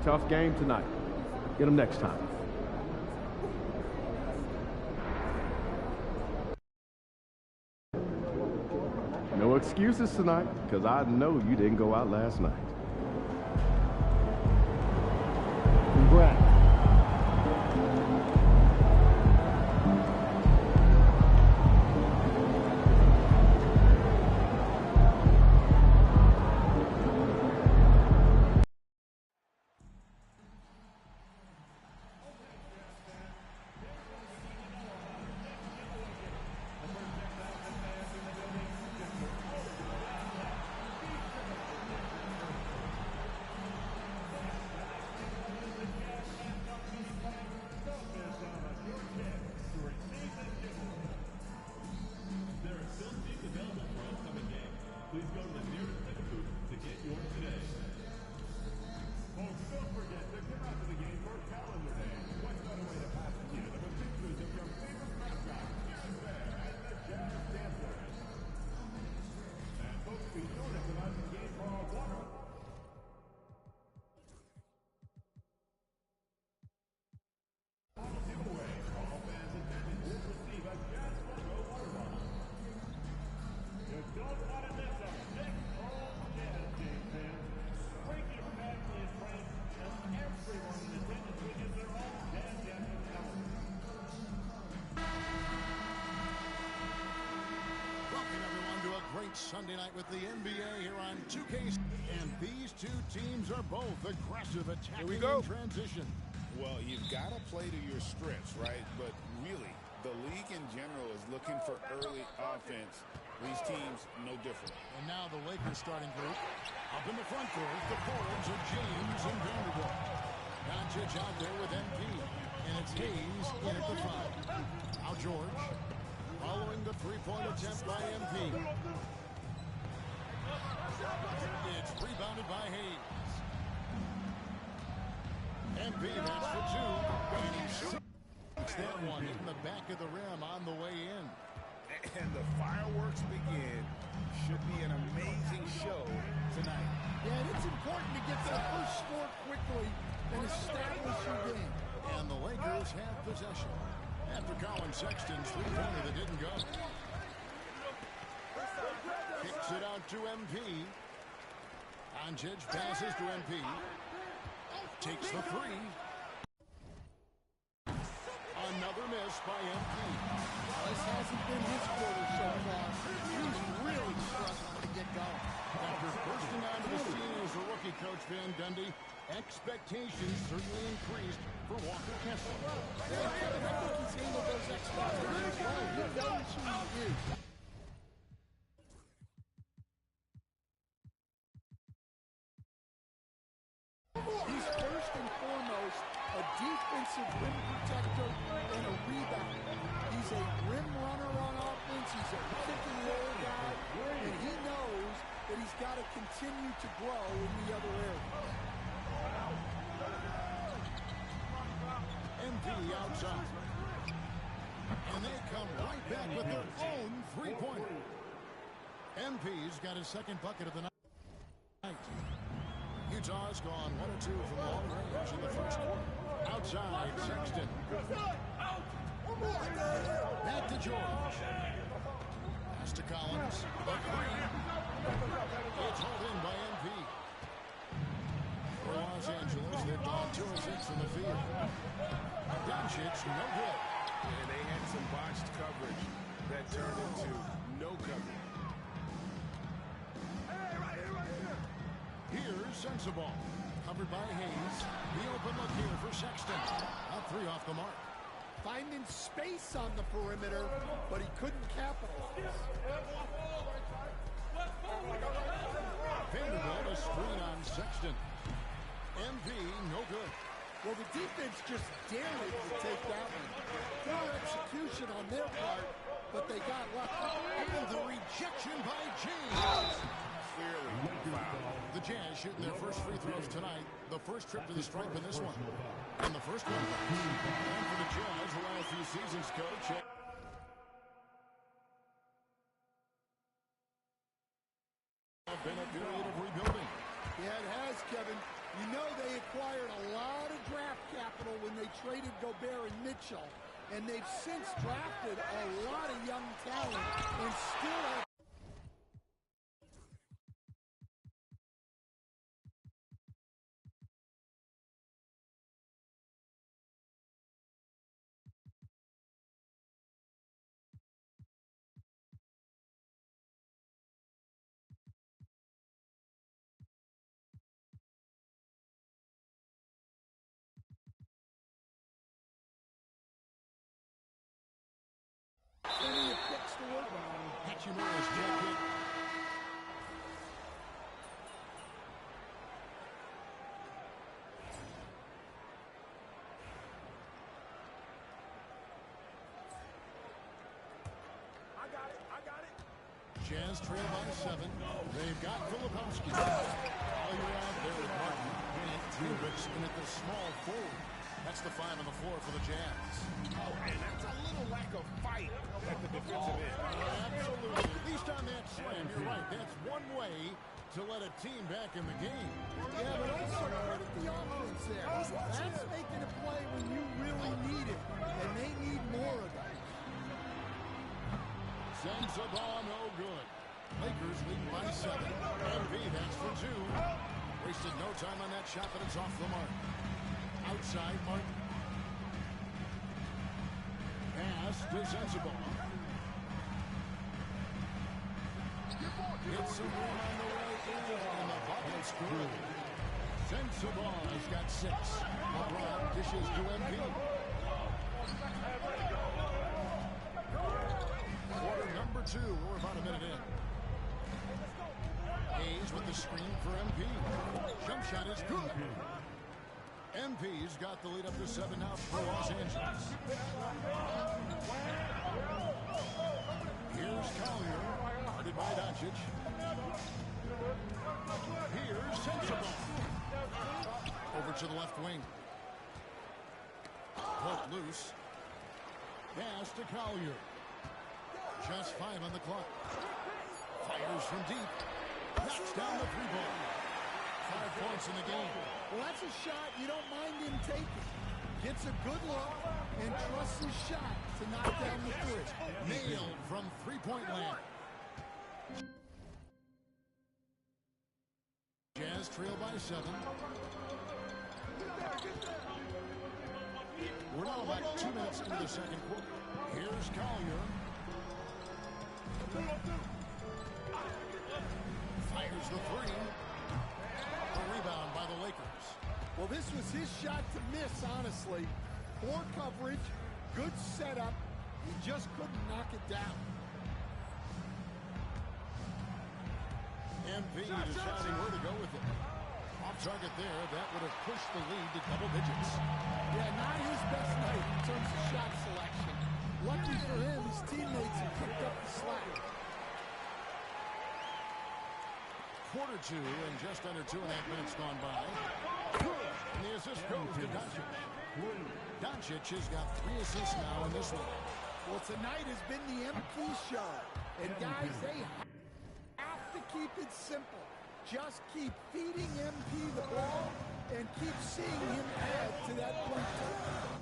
Tough game tonight. Get them next time. No excuses tonight, because I know you didn't go out last night. Congrats. Sunday night with the NBA here on 2K. And these two teams are both aggressive attacking in transition. Well, you've got to play to your strengths, right? But really, the league in general is looking for early offense. These teams, no different. And now the Lakers starting group. Up in the front court, the forwards are James and Vanderbilt. Doncic out there with MP. And it's Hayes in at the front. Now George, following the three-point attempt by MP. It's rebounded by Hayes. MP, that's for two. And he shoots that one in the back of the rim on the way in. And the fireworks begin. Should be an amazing show tonight. Yeah, and it's important to get that first score quickly and establish your game. And the Lakers have possession after Colin Sexton's three-pointer that didn't go. Kicks it out to MP. Doncic passes to MP. Takes the three. Another miss by MP. This hasn't been his quarter so far. He's really struggling to get going. After bursting onto the scene as a rookie, Coach Van Gundy, expectations certainly increased for Walker Kessler. I think he's handled those expectations well. He knows who he is. He's first and foremost a defensive rim protector and a rebounder. He's a rim runner on offense. He's a pick-and-roll guy, and he knows that he's got to continue to grow in the other areas. MP outside. And they come right back with their own three-pointer. MP's got his second bucket of the night. Utah's gone 1 or 2 from long range in the first quarter. Outside, Sexton. Back to George. Pass to Collins. A three. It's hauled in by MP. For Los Angeles, they've gone 2 of 6 from the field. Doncic, no good. And they had some botched coverage that turned into no coverage. Here's Sensabaugh. Covered by Hayes. The open look here for Sexton. A three off the mark. Finding space on the perimeter, but he couldn't capitalize. Vanderbilt, a screen on Sexton. MP, no good. Well, the defense just dared to take that one. Poor execution on their part, but they got lucky. And the rejection by James. Clearly foul. The Jazz shooting their first free throws tonight. The first trip to the stripe in this one. And the first one. And for the Jazz, the last few seasons, coach. Been a period of rebuilding. Yeah, it has, Kevin. You know they acquired a lot of draft capital when they traded Gobert and Mitchell, and they've since drafted a lot of young talent and still have plenty of picks to work on. Hachimura's jacket. I got it. Jazz trail by 7. They've got Filipowski. Collier out there with Martin. And Hendricks in at the small forward. That's the 5 on the floor for the Jazz. Oh, and that's a little lack of fight at the defensive end. Absolutely. At least on that slam, you're right. That's one way to let a team back in the game. Yeah, but also credit the offense there. That's making a play when you really need it, and they need more of that. Sends the ball, no good. Lakers leading by 7. MV, that's for 2. Wasted no time on that shot, but it's off the mark. Outside, Martin. Pass to Sensabaugh. Gets some room on the way in, and the bucket's good. Sensabaugh has got 6. LeBron dishes to MV. Quarter number 2. We're about a minute in. Hayes with the screen for MP. Jump shot is good. MP's got the lead up to 7 now for Los Angeles. Here's Collier, guarded by Doncic. Here's Sensabaugh. Over to the left wing. Hook loose. Pass to Collier. Just 5 on the clock. Fires from deep. Knocks down the 3-ball. 5 points in the game. Well, that's a shot you don't mind him taking. Gets a good look and trusts his shot to knock down the 3. Nailed from 3-point land. Jazz trail by 7. We're now about 2 minutes into the second quarter. Here's Collier. Fires the 3. A rebound by the Lakers. Well, this was his shot to miss, honestly. Poor coverage, good setup. He just couldn't knock it down. MP deciding where to go with it. Off target there. That would have pushed the lead to double digits. Yeah, not his best night in terms of shot selection. Lucky for him, his teammates have picked up the slack. Quarter 2 and just under 2.5 minutes gone by. And the assist goes to Doncic. Doncic has got 3 assists now in this one. Well, tonight has been the MP show. And guys, they have to keep it simple. Just keep feeding MP the ball and keep seeing him add to that point total.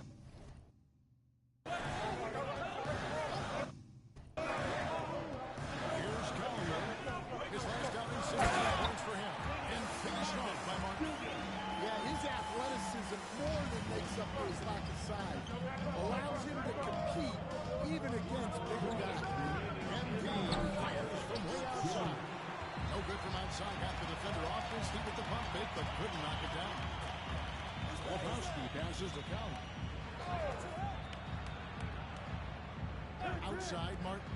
Here's Collier. His last out in 16 points for him. And finished off by Martin. Yeah, his athleticism more than makes up for his lack of size. Allows him to compete even against bigger guys. MP fires from way outside. No good from outside. Got the defender off his feet with the pump fake, but couldn't knock it down. Filipowski passes to Collier. Outside, Martin.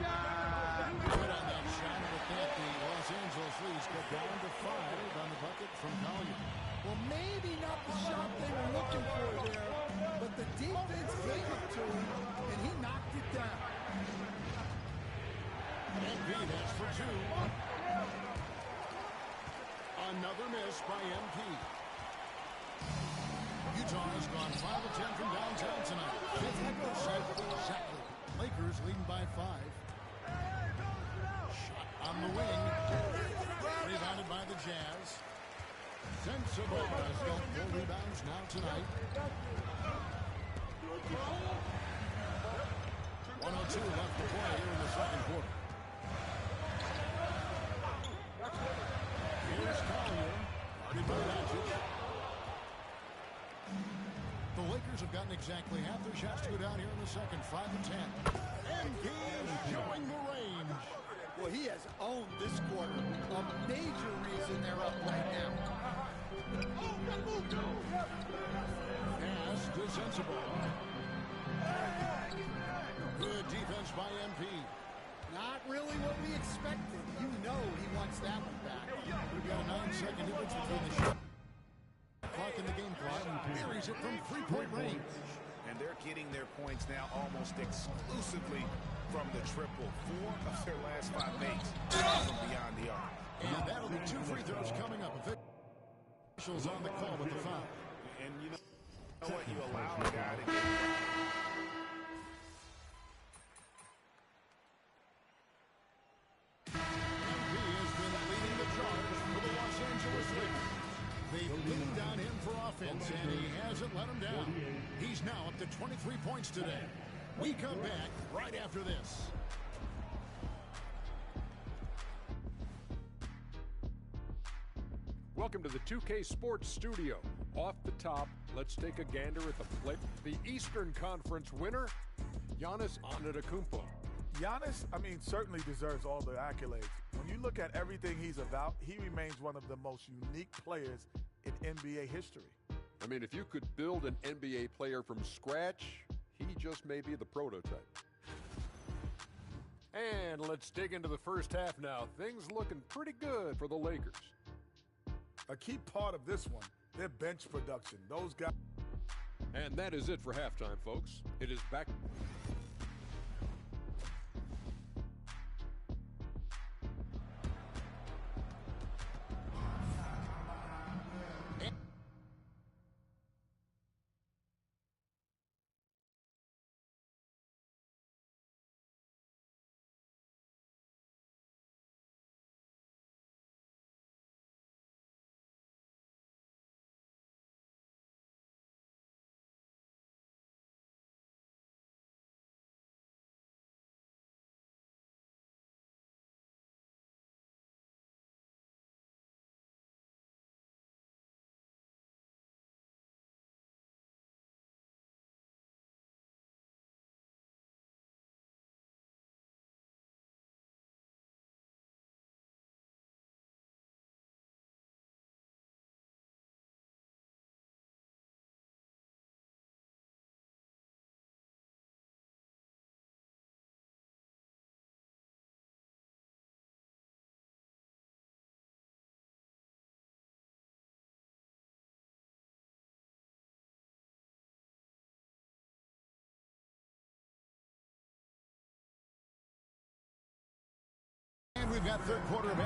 Good on that shot. With that, the Los Angeles leads cut down to 5 on the bucket from Collier. Well, maybe not the shot they were looking for there, but the defense gave it to him, and he knocked it down. MP, that's for 2. Another miss by MP. Utah has gone 5 of 10 from downtown tonight. 50% exactly. Lakers leading by 5. Shot on the wing. Rebounded by the Jazz. Sensible has got 4 rebounds now tonight. 1:02 left to play here in the second quarter. Here's Collier. Guarded by Doncic. The Lakers have gotten exactly half their shots to go down here in the second. 5 of 10. And he is showing the range. Well, he has owned this quarter. A major reason they're up right now. Pass to Sensible. Good defense by MP. Not really what we expected. You know he wants that one back. We've got a 9-second difference between the shot clock and the game clock. Buries it from 3-point range. And they're getting their points now almost exclusively from the triple. 4 of their last 5 makes from beyond the arc. And that'll be 2 free throws coming up. Officials on the call with the foul. And you know what? You allow a guy to get They've leaned on him for offense, and he hasn't let him down. He's now up to 23 points today. We come back right after this. Welcome to the 2K Sports Studio. Off the top, let's take a gander at the Eastern Conference winner, Giannis Antetokounmpo. Giannis, certainly deserves all the accolades. When you look at everything he's about, he remains one of the most unique players in NBA history. If you could build an NBA player from scratch, he just may be the prototype. And let's dig into the first half now. Things looking pretty good for the Lakers. A key part of this one, their bench production. Those guys. And that is it for halftime, folks. It is back. And we've got third quarter of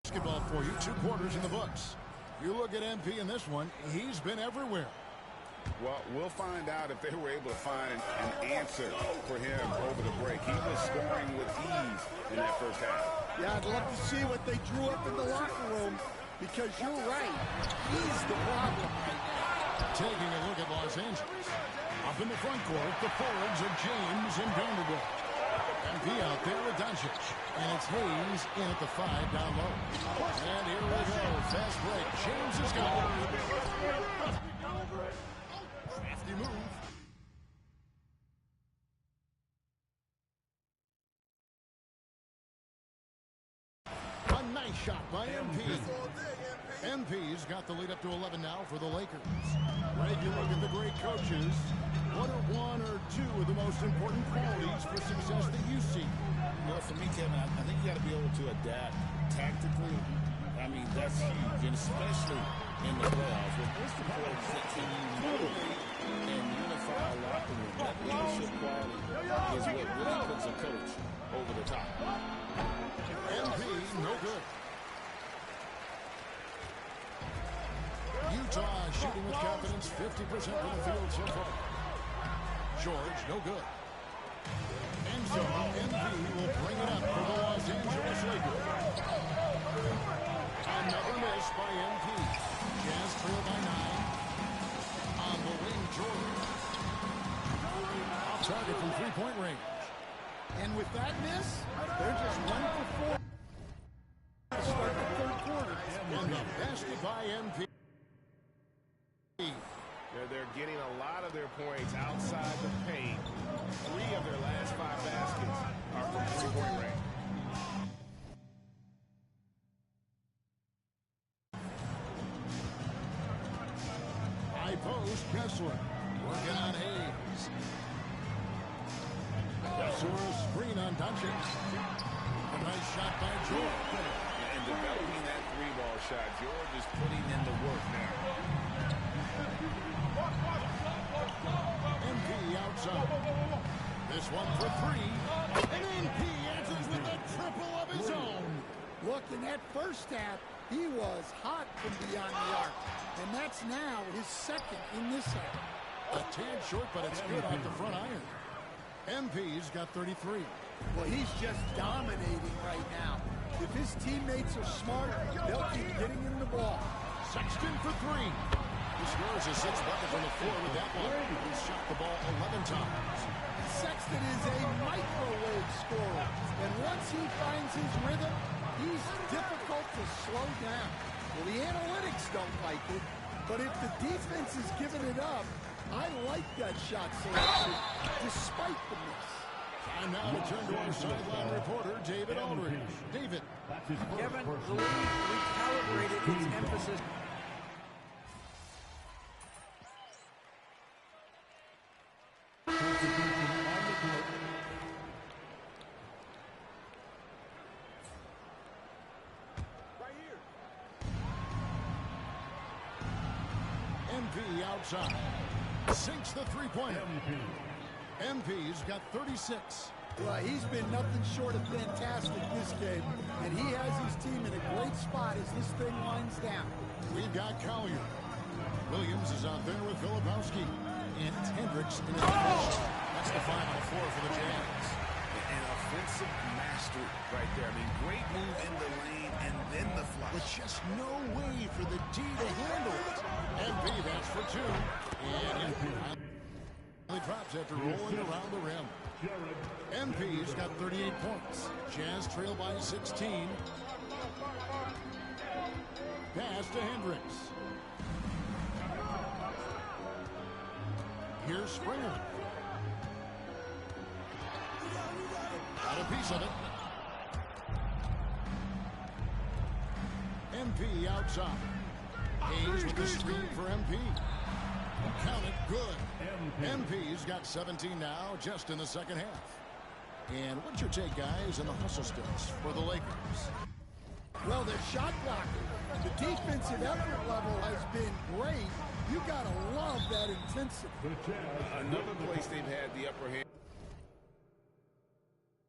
basketball for you. 2 quarters in the books. You look at MP in this one, he's been everywhere. Well, we'll find out if they were able to find an answer for him over the break. He was scoring with ease in that first half. Yeah, I'd love to see what they drew up in the locker room, because you're right. He's the problem right now. Taking a look at Los Angeles. Up in the front court, the forwards are James and Vanderbilt. MP out there with Doncic. And it's Hayes in at the 5 down low. And here we go. Fast break. James has got it. Crafty move. A nice shot by MP. MP's got the lead up to 11 now for the Lakers. Greg, you look at the great coaches. What are 1 or 2 of the most important qualities for success that you see? Well, for me, Kevin, I think you got to be able to adapt tactically. That's huge, and especially in the playoffs. What's most important is that can you motivate and unify a locker room. That leadership quality is what really puts a coach over the top. MP, no good. Utah shooting with confidence, 50% from the field so far. George, no good. And so MP will bring it up for the Los Los Angeles Lakers. Another miss by MP. Jazz trail by 9. On the wing, Jordan. Off target from three-point range. And with that miss, they're just 1 for 4 to start the third quarter. And the basket by MP. They're getting a lot of their points outside the paint. 3 of their last 5 baskets are from three-point range. High post, Kessler. Working on Hayes. Kessler, screen on Doncic. A nice shot by George. And developing that 3-ball shot, George is putting in the work now. MP outside. This one for 3. And MP answers with a triple of his own. Look, in that first half, he was hot from beyond the arc. And that's now his second in this half. A tad short, but it's good off the front iron. MP's got 33. Well, he's just dominating right now. If his teammates are smart, they'll keep getting him the ball. Sexton for 3. He scores his 6th bucket from the floor with that one. He's shot the ball 11 times. Sexton is a microwave scorer. And once he finds his rhythm, he's difficult to slow down. Well, the analytics don't like it, but if the defense is giving it up, I like that shot selection, despite the miss. And now to turn to our sideline reporter, David Aldridge. David. Kevin, the league recalibrated its emphasis. MP outside. Sinks the three-pointer. MP's got 36. Well, he's been nothing short of fantastic this game, and he has his team in a great spot as this thing winds down. We've got Collier. Williams is out there with Filipowski. And Hendricks in his position. That's the final 4 for the Jazz. An offensive mastery right there. I mean, great move in the lane and then the flush. But just no way for the D to handle it. MP, that's for 2. And he drops after rolling around the rim. MP's got 38 points. Jazz trail by 16. Pass to Hendricks. Here's Springer. Got a piece of it. MP outside. Hayes with the screen for MP. Count it, good. MP's got 17 now, just in the second half. And what's your take, guys, in the hustle stills for the Lakers? Well, their shot blocking, the defensive effort level has been great. You gotta love that intensity. Another place they've had the upper hand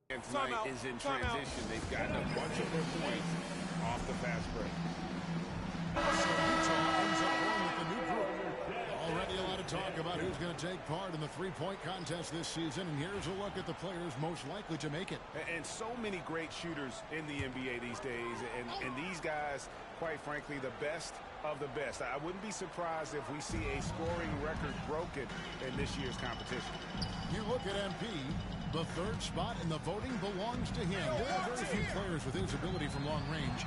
tonight is in transition. They've gotten a bunch of their points off the fast break. So Utah ends up going with the new group. Already a lot of talk about who's going to take part in the three-point contest this season, and here's a look at the players most likely to make it. And so many great shooters in the NBA these days, and these guys, quite frankly, the best of the best. I wouldn't be surprised if we see a scoring record broken in this year's competition. You look at MP, the third spot in the voting belongs to him. There are very few players with his ability from long range,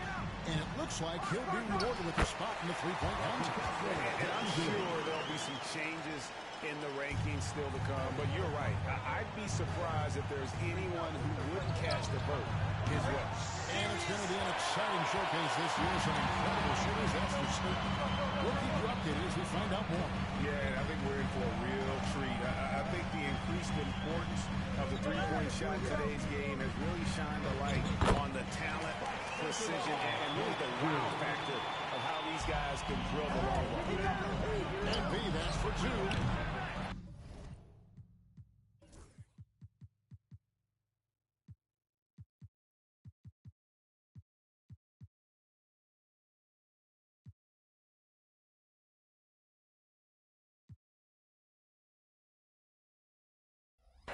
and it looks like he'll be rewarded with a spot in the three-point contest. And I'm sure there'll be some changes in the rankings still to come, but you're right. I'd be surprised if there's anyone who wouldn't cast a vote his way. And it's going to be an exciting showcase this year. Some incredible shooters, that's for certain. We'll keep you updated as we find out more. Yeah, and I think we're in for a real treat. I think the increased importance of the three-point shot in today's game has really shined a light on the talent, precision, and really the wow factor of how these guys can drill the long ball. MP, that's for 2.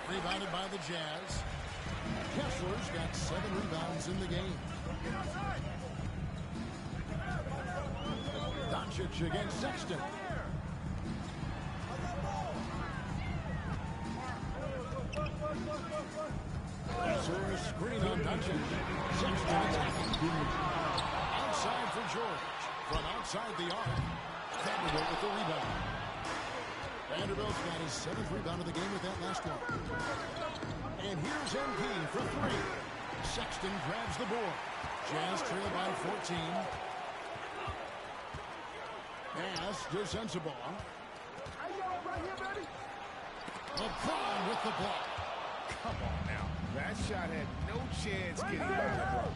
Rebounded by the Jazz. Kessler's got 7 rebounds in the game. Doncic against Sexton. Kessler a screen on Doncic. Sexton attacking. Outside for George. From outside the arc. Vanderbilt with the rebound. Vanderbilt's got his 7th rebound of the game with that last one. And here's MP for 3. Sexton grabs the board. Jazz trail by 14. Pass to Sensabaugh. LeBron with the block. Come on now. That shot had no chance getting by LeBron.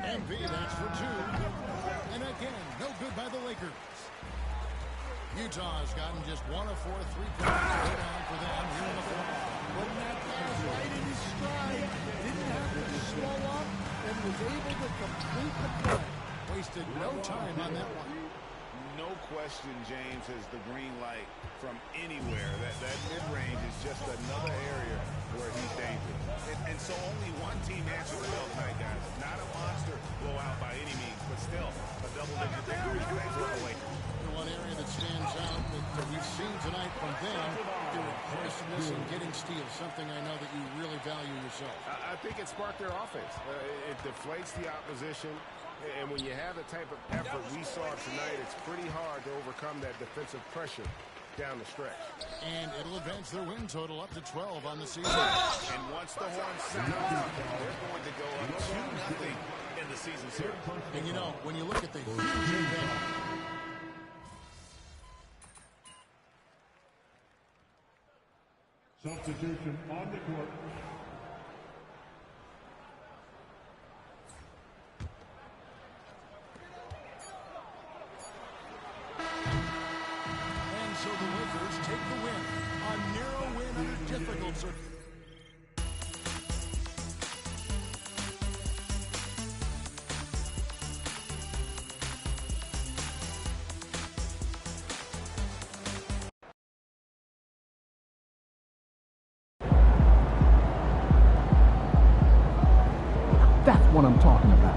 MP, that's for 2. And again, no good by the Lakers. Utah's gotten just 1 of 4 3-pointers to go down for them here in the fourth. Putting that pass right in his stride. Didn't have to slow up and was able to complete the play. Wasted no time on that one. No question, James has the green light from anywhere. That mid-range is just another area where he's dangerous. And so only one team answered the bell tonight, guys. Not a monster blowout by any means, but still a double-digit victory for the Lakers. One area that stands out that we've seen tonight from them, their aggressiveness and getting steals, something I know that you really value yourself. I think it sparked their offense. It deflates the opposition, and when you have the type of effort we saw tonight, it's pretty hard to overcome that defensive pressure down the stretch. And it'll advance their win total up to 12 on the season. And once the horn sounds, they're going to go up 2-0 in the season series. And you know, when you look at the huge advantage, substitution on the court. And so the Lakers take the win. A narrow win under difficult circumstances. That's what I'm talking about.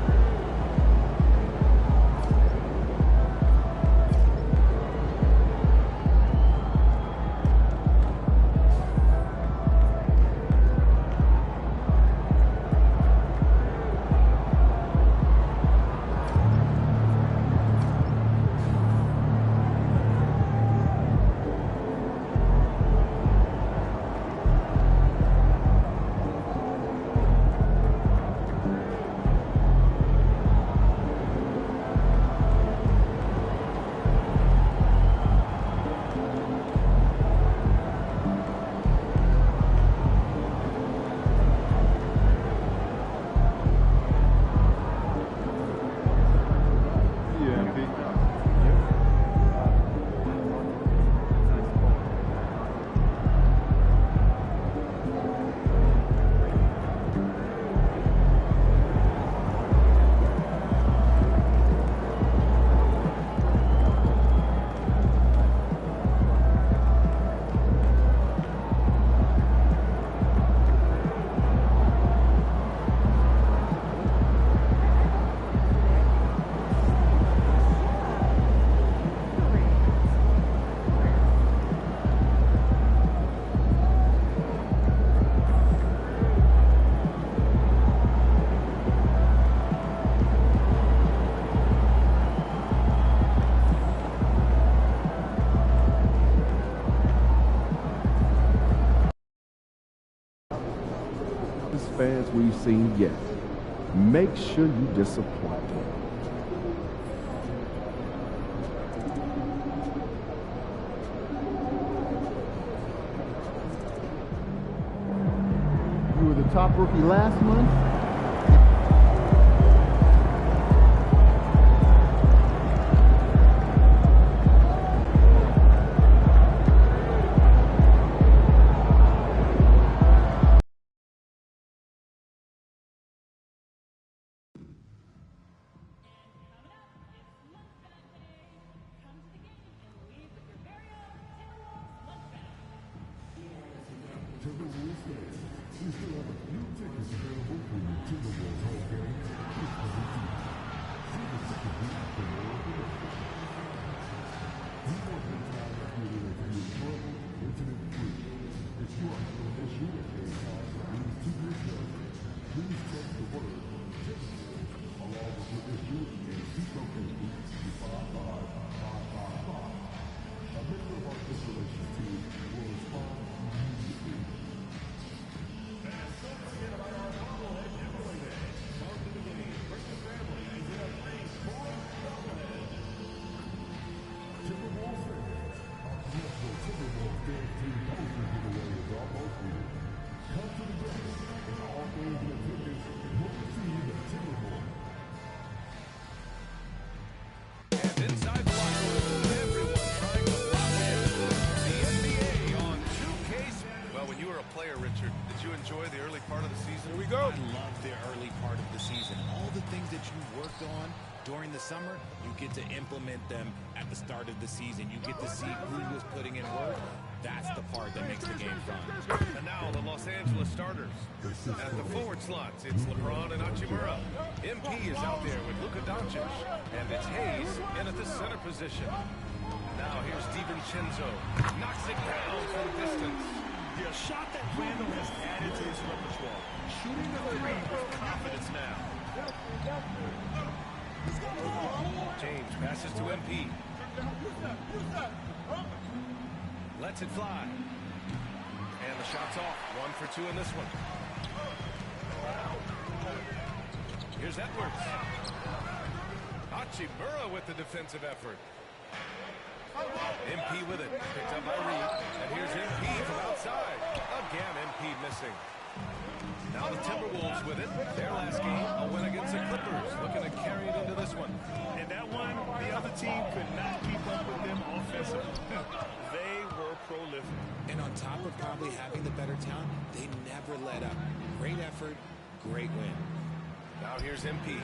Fans we've seen yet. Make sure you disappoint them. You were the top rookie last month. During the summer, you get to implement them at the start of the season. You get to see who was putting in work. That's the part that makes the game fun. And now the Los Angeles starters. At the forward slots, it's LeBron and Hachimura. MP is out there with Luka Doncic. And it's Hayes in at the center position. Now here's DiVincenzo. Knocks it down for the distance. A shot that Randall has added to his repertoire. Shooting the three with confidence now. James passes to MP. Lets it fly. And the shot's off. 1 for 2 in this one. Here's Edwards. Hachimura with the defensive effort. MP with it. Picked up by Reed. And here's MP from outside. Again, MP missing. Now the Timberwolves with it. Their last game, a win against the Clippers. Looking to carry it into this one. And that one, the other team could not keep up with them offensively. They were prolific. And on top of probably having the better talent, they never let up. Great effort, great win. Now here's MP.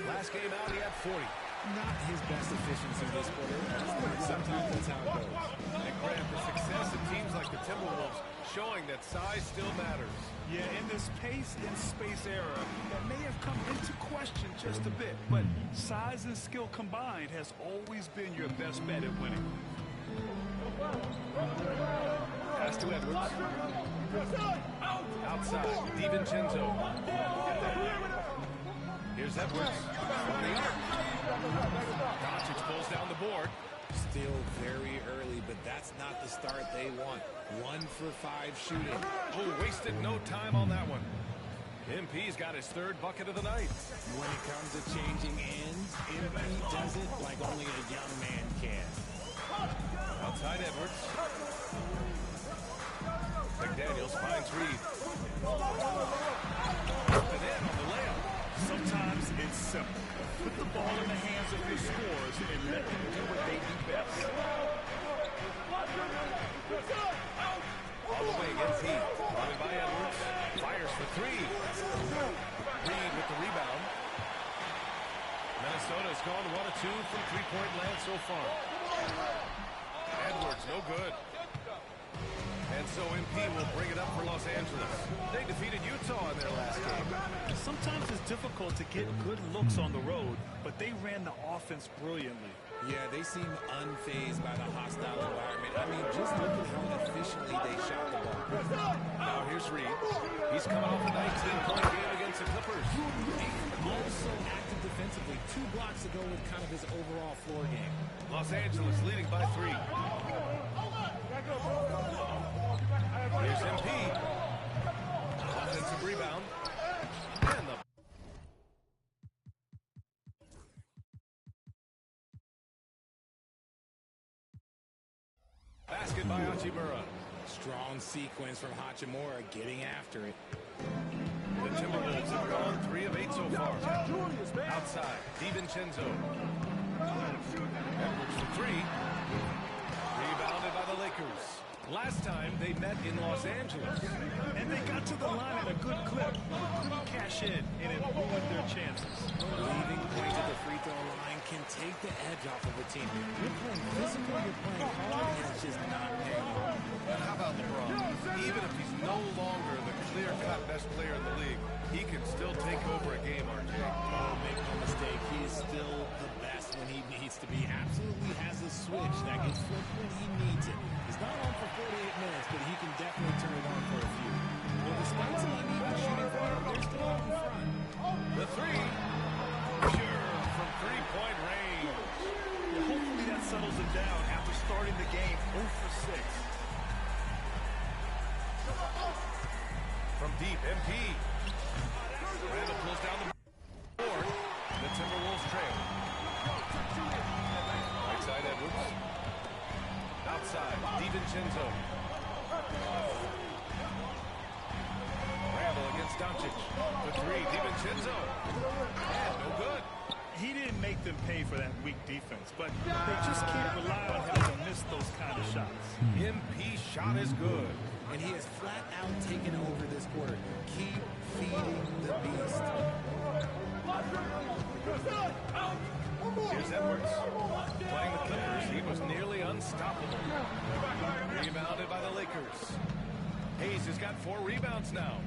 Last game out, he had 40. Not his best efficiency this quarter. Sometimes that's how it goes. And Grant, the success of teams like the Timberwolves showing that size still matters. Yeah, in this pace and space era, that may have come into question just a bit, but size and skill combined has always been your best bet at winning. Pass to Edwards. Outside, DiVincenzo. Here's Edwards from the arc. Doncic pulls down the board. Still very early, but that's not the start they want. 1 for 5 shooting. Oh, wasted no time on that one. MP's got his 3rd bucket of the night. When it comes to changing ends, MP does it like only a young man can. Outside Edwards. McDaniels finds Reed. And in on the layup. Sometimes it's simple. Put the ball in the hands of your scorers and let them do what they do best. All the way, MP. Running by Edwards. Fires for 3. Reed with the rebound. Minnesota's gone 1 of 2 from three-point land so far. Edwards, no good. And so MP will bring it up for Los Angeles. They defeated Utah in their last game. Sometimes it's difficult to get good looks on the road, but they ran the offense brilliantly. Yeah, they seem unfazed by the hostile environment. I mean, just look at how efficiently they shot the ball. Now here's Reed. He's coming off a 19-point game against the Clippers. Also active defensively. 2 blocks ago with kind of his overall floor game. Los Angeles leading by 3. Here's MP. Offensive rebound. And the basket by Hachimura. Strong sequence from Hachimura getting after it. The Timberwolves have gone 3 of 8 so far. Outside, DiVincenzo. Edwards for 3. Rebounded by the Lakers. Last time they met in Los Angeles. And they got to the line at a good clip. Couldn't cash in, and it ruined their chances. Leaving point at the free throw line can take the edge off of a team. You're playing physical, you're playing hard, and it's just not paying off. And how about LeBron? Even if he's no longer the clear-cut best player in the league, he can still take over a game, RJ. Oh, make no mistake, he is still the best when he needs to be. Absolutely has a switch that gets flipped when he needs it. He's not on for 48 minutes, but he can definitely turn it on for a few. Well, despite some uneven shooting for him, they're still out in front. The three, pure from three-point range. Well, hopefully that settles him down after starting the game 0 for 6. From deep, MP. Randall pulls down the board. The Timberwolves trail. Right side, Edwards. Outside, DiVincenzo. Randall against Doncic. The three, DiVincenzo. And no good. He didn't make them pay for that weak defense, but they just can't rely on him to miss those kind of shots. MP shot is good. And he has flat out taken over this quarter. Keep feeding the beast. Here's Edwards. Playing the Clippers. He was nearly unstoppable. Rebounded by the Lakers. Hayes has got 4 rebounds now.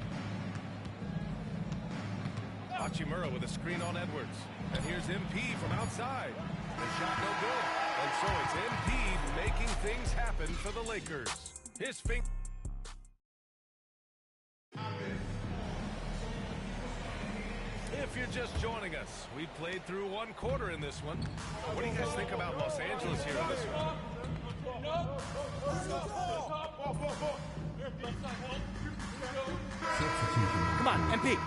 Hachimura with a screen on Edwards. And here's MP from outside. The shot no good. And so it's MP making things happen for the Lakers. His finger. If you're just joining us, we played through 1 quarter in this one. What do you guys think about Los Angeles here in this one? Come on, MP.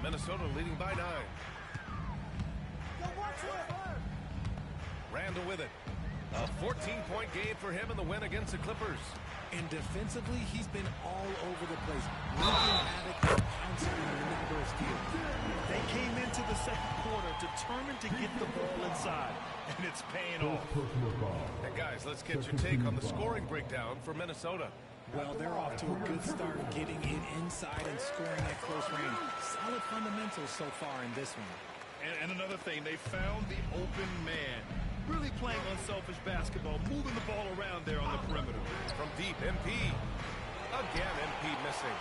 Minnesota leading by 9. Randall with it. A 14-point game for him in the win against the Clippers. And defensively, he's been all over the place. Wreaking havoc and pouncing on the Clippers deal. They came into the second quarter determined to get the ball inside, and it's paying off. And guys, let's get your take on the scoring breakdown for Minnesota. Well, they're off to a good start getting it inside and scoring at close range. Solid fundamentals so far in this one. And another thing, they found the open man. Really playing unselfish basketball, moving the ball around there on the perimeter. From deep, MP. Again, MP missing.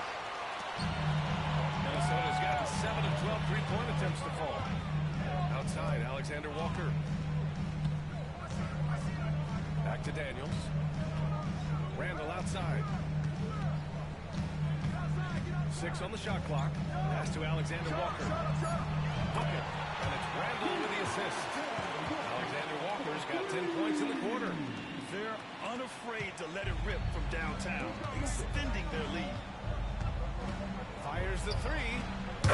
Minnesota's gotten 7 of 12 three-point attempts to fall. Outside, Alexander Walker. Back to Daniels. Randall outside. 6 on the shot clock. Pass to Alexander Walker. Bucket. And it's Randall with the assist. Alexander Walker's got 10 points in the quarter. They're unafraid to let it rip from downtown, extending their lead. Fires the three.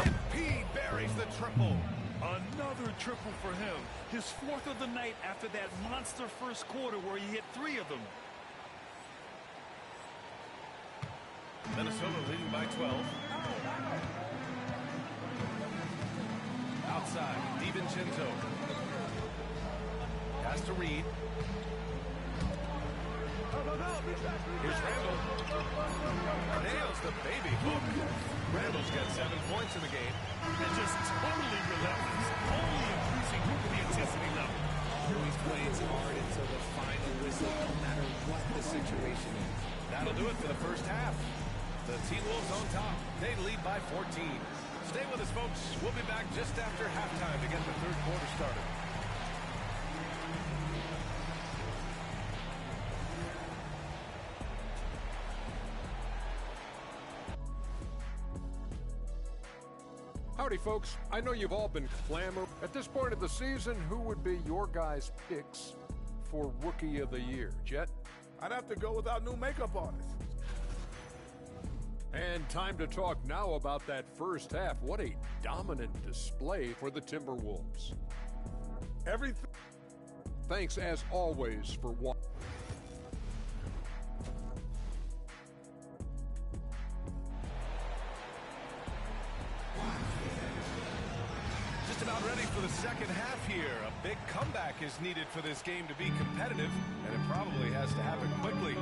And P buries the triple. Another triple for him. His 4th of the night after that monster first quarter where he hit 3 of them. Minnesota leading by 12. Outside, DiVincenzo. Pass to Reed. Here's Randall. Nails the baby hook. Randall's got 7 points in the game. And just totally relentless. Only increasing the intensity level. Always plays hard until the final whistle, no matter what the situation is. That'll do it for the first half. The T-Wolves on top. They lead by 14. Stay with us, folks. We'll be back just after halftime to get the third quarter started. Howdy, folks. I know you've all been clamoring. At this point of the season, who would be your guys' picks for Rookie of the Year? Jet? I'd have to go with our new makeup artist. And time to talk now about that first half. What a dominant display for the Timberwolves. Everything. Thanks, as always, for watching. Just about ready for the second half here. A big comeback is needed for this game to be competitive, and it probably has to happen quickly.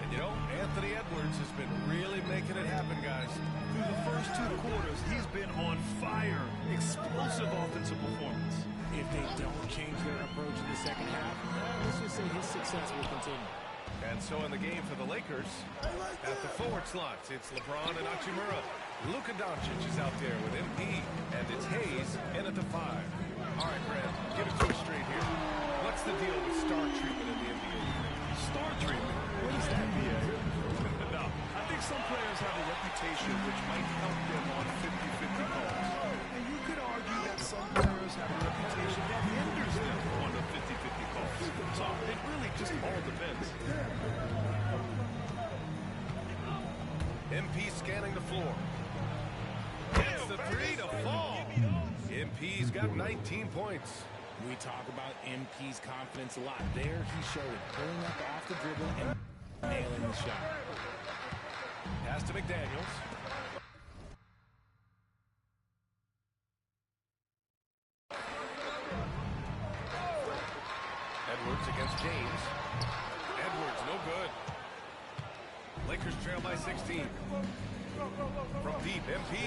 And you know, Anthony Edwards has been really making it happen, guys. Through the first 2 quarters, he's been on fire. Explosive offensive performance. If they don't change their approach in the second half, let's just say his success will continue. And so in the game for the Lakers, at the forward slots, it's LeBron and Hachimura. Luka Doncic is out there with MP, and it's Hayes in at the 5. All right, Brad, give it to us straight here. What's the deal with star treatment in the NBA? Star treatment? What is that, BA? No, I think some players have a reputation which might help them on 50-50 calls. And you could argue that some players have a reputation that hinders them on the 50-50 calls. So it really just all depends. MP scanning the floor. Gets the 3 to fall. MP's got 19 points. We talk about MP's confidence a lot. There he showed it, pulling up off the dribble and nailing the shot. Pass to McDaniels. Edwards against James. Edwards, no good. Lakers trail by 16. From deep, MP.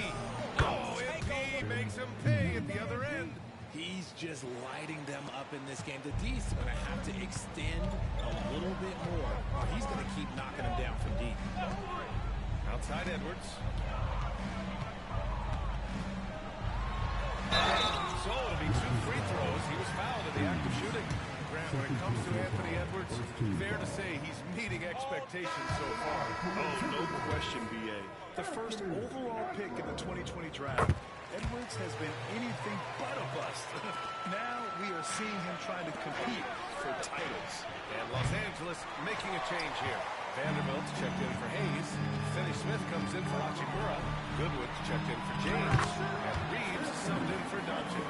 Oh, MP makes him pay at the other end. He's just lighting them up in this game. The D's going to have to extend a little bit more, or he's going to keep knocking them down from deep. Outside Edwards. So it'll be 2 free throws. He was fouled in the act of shooting. Grant, when it comes to Anthony Edwards, fair to say he's meeting expectations so far. Oh, no question, BA. The first overall pick in the 2020 draft, Edwards has been anything but a bust. Now we are seeing him trying to compete for titles. And Los Angeles making a change here. Vanderbilt's checked in for Hayes. Finney-Smith comes in for Hachimura. Goodwin's checked in for James. And Reeves subbed in for Doncic.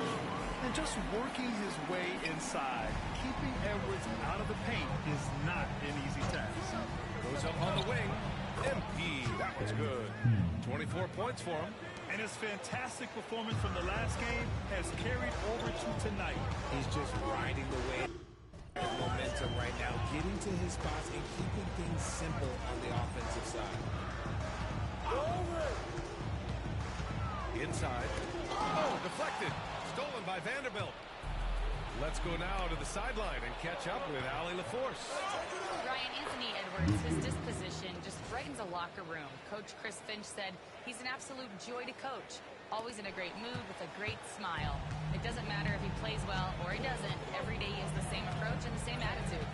And just working his way inside, keeping Edwards out of the paint is not an easy task. Goes up on the wing. MP, that was good. 24 points for him. And his fantastic performance from the last game has carried over to tonight. He's just riding the wave of momentum right now, getting to his spots and keeping things simple on the offensive side. Inside. Oh, deflected. Stolen by Vanderbilt. Let's go now to the sideline and catch up with Allie LaForce. Ryan, Anthony Edwards, his disposition just brightens a locker room. Coach Chris Finch said he's an absolute joy to coach. Always in a great mood with a great smile. It doesn't matter if he plays well or he doesn't. Every day he has the same approach and the same attitude.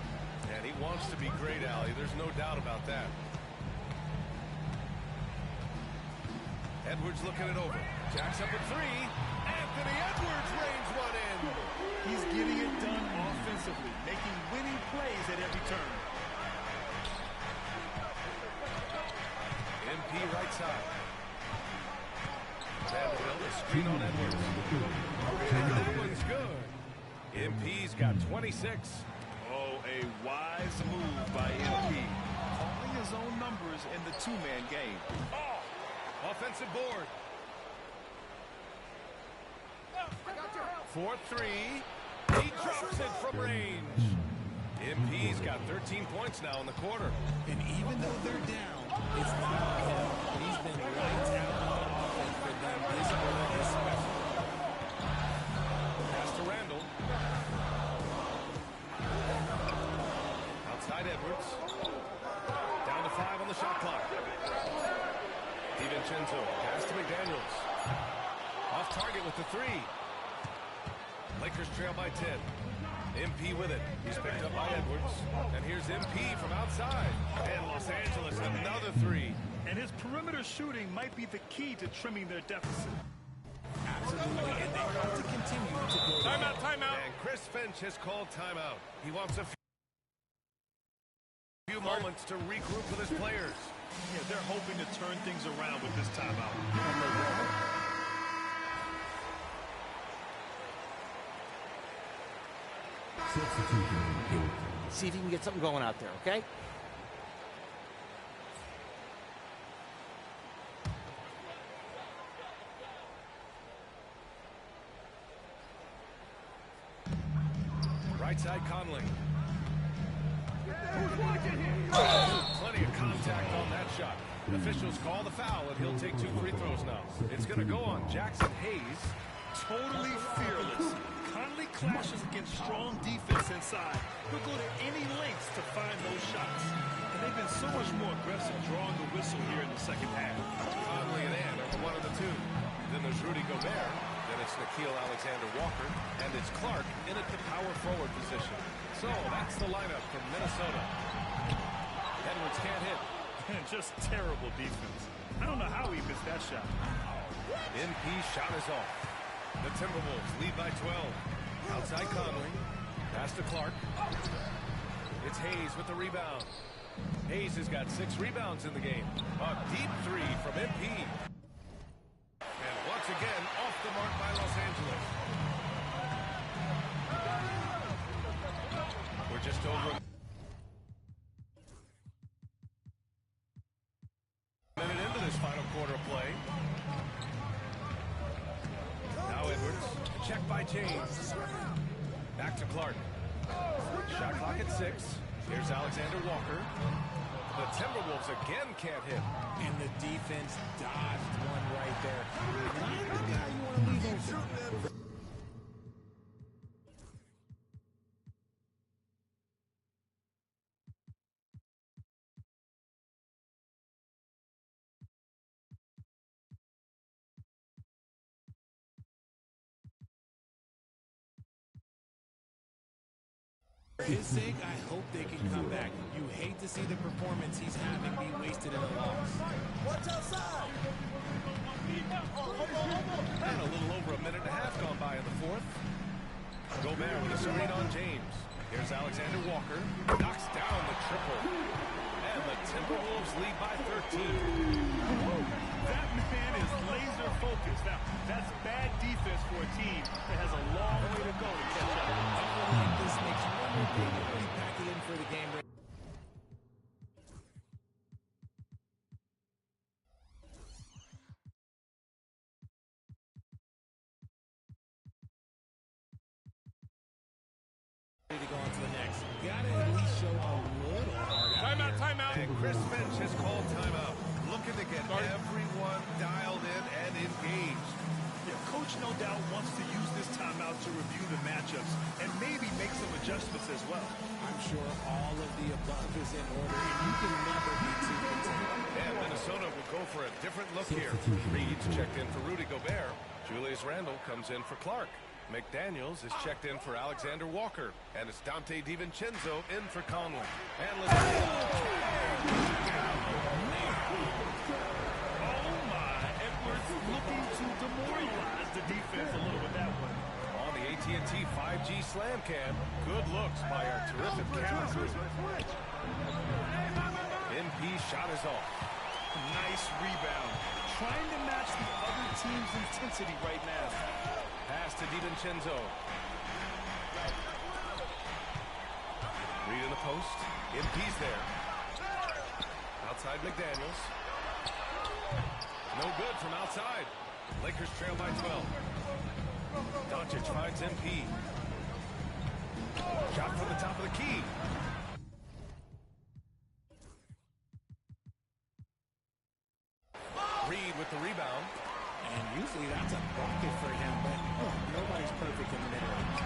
And he wants to be great, Allie. There's no doubt about that. Edwards looking it over. Jacks up at 3. Anthony Edwards rains one in. He's getting it done offensively, making winning plays at every turn. MP right side. Vanderbilt is screen on Edwards. And that one's good. MP's got 26. Oh, a wise move by MP. Calling his own numbers in the 2-man game. Oh, offensive board. 4-3. He drops it from range. MP's got 13 points now in the quarter. And even though they're down, it's not on him. He's been lights out on offense for them this quarter especially. Pass to Randall. Outside Edwards. Down to 5 on the shot clock. DiVincenzo. Pass to McDaniels. Off target with the 3. Lakers trail by 10. MP with it. He's picked up by Edwards. And here's MP from outside. And Los Angeles, another 3. And his perimeter shooting might be the key to trimming their deficit. Absolutely, and they have to continue to go. Timeout, timeout. And Chris Finch has called timeout. He wants a few moments to regroup with his players. Yeah, they're hoping to turn things around with this timeout. See if you can get something going out there, okay? Right side Conley. Plenty of contact on that shot. Officials call the foul, and he'll take 2 free throws now. It's going to go on Jackson Hayes. Totally fearless. Conley clashes against strong defense inside. He'll go to any lengths to find those shots. And they've been so much more aggressive drawing the whistle here in the second half. Conley and Ann are one of the two. Then there's Rudy Gobert. Then it's Nickeil Alexander-Walker. And it's Clark in at the power forward position. So that's the lineup from Minnesota. Edwards can't hit. Just terrible defense. I don't know how he missed that shot. NP's shot is off. The Timberwolves lead by 12. Outside Conley. Pass to Clark. It's Hayes with the rebound. Hayes has got 6 rebounds in the game. A deep 3 from NP. And once again, off the mark by Los Angeles. We're just over a minute into this final quarter of play. Now Edwards. Check by James. Back to Clark. Shot clock at 6. Here's Alexander Walker. The Timberwolves again can't hit. And the defense dodged one right there. Not the guy you want to leave open. For his sake, I hope they can come back. You hate to see the performance he's having be wasted in a loss. Watch outside! And a little over a minute and a half gone by in the fourth. Gobert with a screen on James. Here's Alexander Walker. Knocks down the triple. And the Timberwolves lead by 13. That man is laser focused. Now, that's bad defense for a team that has a long way to go to catch up. I feel like this makes one more thing to really pack it in for the game. Ready to go on to the next. Gotta at least show a little heart out. Timeout. And Chris Finch has called timeout. Looking to get everyone dialed in and engaged. Yeah, Coach no doubt wants to use this timeout to review the matchups and maybe make some adjustments as well. I'm sure all of the above is in order, and you can never be too content. And Minnesota will go for a different look here. Reed's checked in for Rudy Gobert. Julius Randle comes in for Clark. McDaniels is checked in for Alexander Walker. And it's Dante DiVincenzo in for Conley. And let's Edwards looking to demoralize the defense a little with that one. On the AT&T 5G Slam Cam, good looks by our terrific camera crew. NP's shot is off. Nice rebound. Trying to match the other team's intensity right now. Pass to DiVincenzo. Reed in the post. NP's there. Outside McDaniels. No good from outside. Lakers trail by 12. Doncic finds MP. Shot from the top of the key. Reed with the rebound. And usually that's a bucket for him, but nobody's perfect in the mid-range.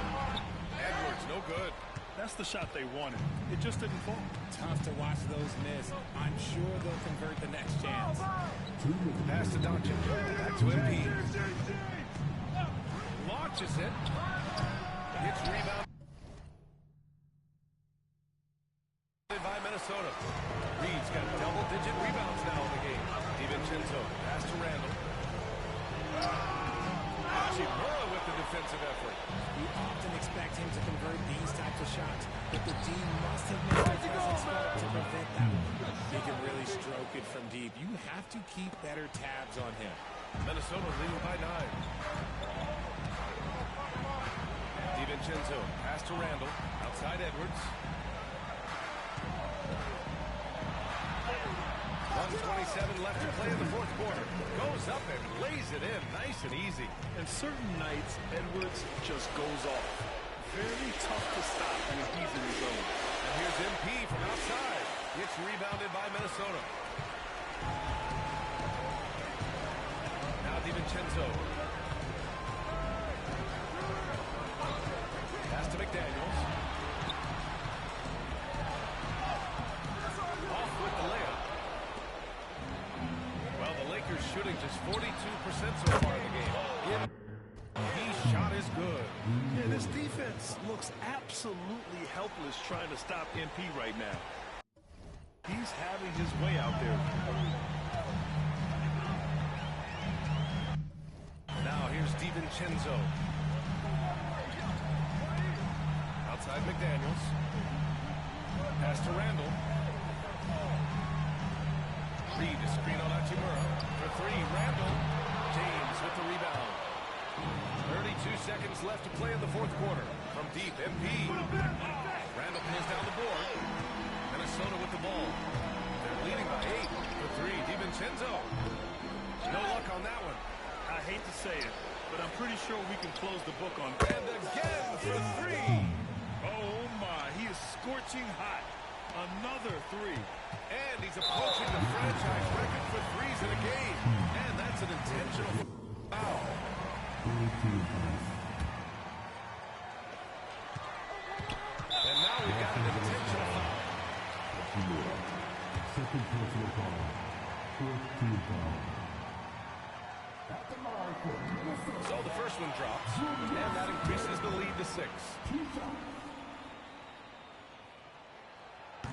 Edwards, no good. That's the shot they wanted. It just didn't fall. Tough to watch those miss. I'm sure they'll convert the next chance. Pass to Doncic. Back to MP. Launches it. Gets rebound by Minnesota. Reed's got double-digit rebounds now in the game. DiVincenzo. Pass to Randle. Hachimura with the defensive effort. You often expect him to convert these types of shots, but the D must have made their presence felt to prevent that. He can really stroke it from deep. You have to keep better tabs on him. Minnesota leading by 9. DiVincenzo. Pass to Randle. Outside Edwards. 1:27 left to play in the fourth quarter. Goes up and lays it in nice and easy. And certain nights, Edwards just goes off. Very tough to stop when he's in his zone. And here's MP from outside. It's rebounded by Minnesota. Now DiVincenzo. Pass to McDaniels. Off with the layup. Well, the Lakers shooting just 42% so far in the game. He shot is good. Yeah, this defense looks absolutely helpless trying to stop MP right now. He's having his way out there. Now here's DiVincenzo. Outside McDaniels. Pass to Randall. Reed to screen on Hachimura. For three, Randall. James with the rebound. 32 seconds left to play in the fourth quarter. From deep, MP. Randall pulls down the board. Minnesota with the ball. They're leading by 8. For three, DiVincenzo. No luck on that one. I hate to say it, but I'm pretty sure we can close the book on. And again for three. Oh my, he is scorching hot. Another three. And he's approaching the franchise record for threes in a game. And that's an intentional foul. And now we've got an intentional foul. Second personal foul. Fourth team foul. So the first one drops, and that increases the lead to 6.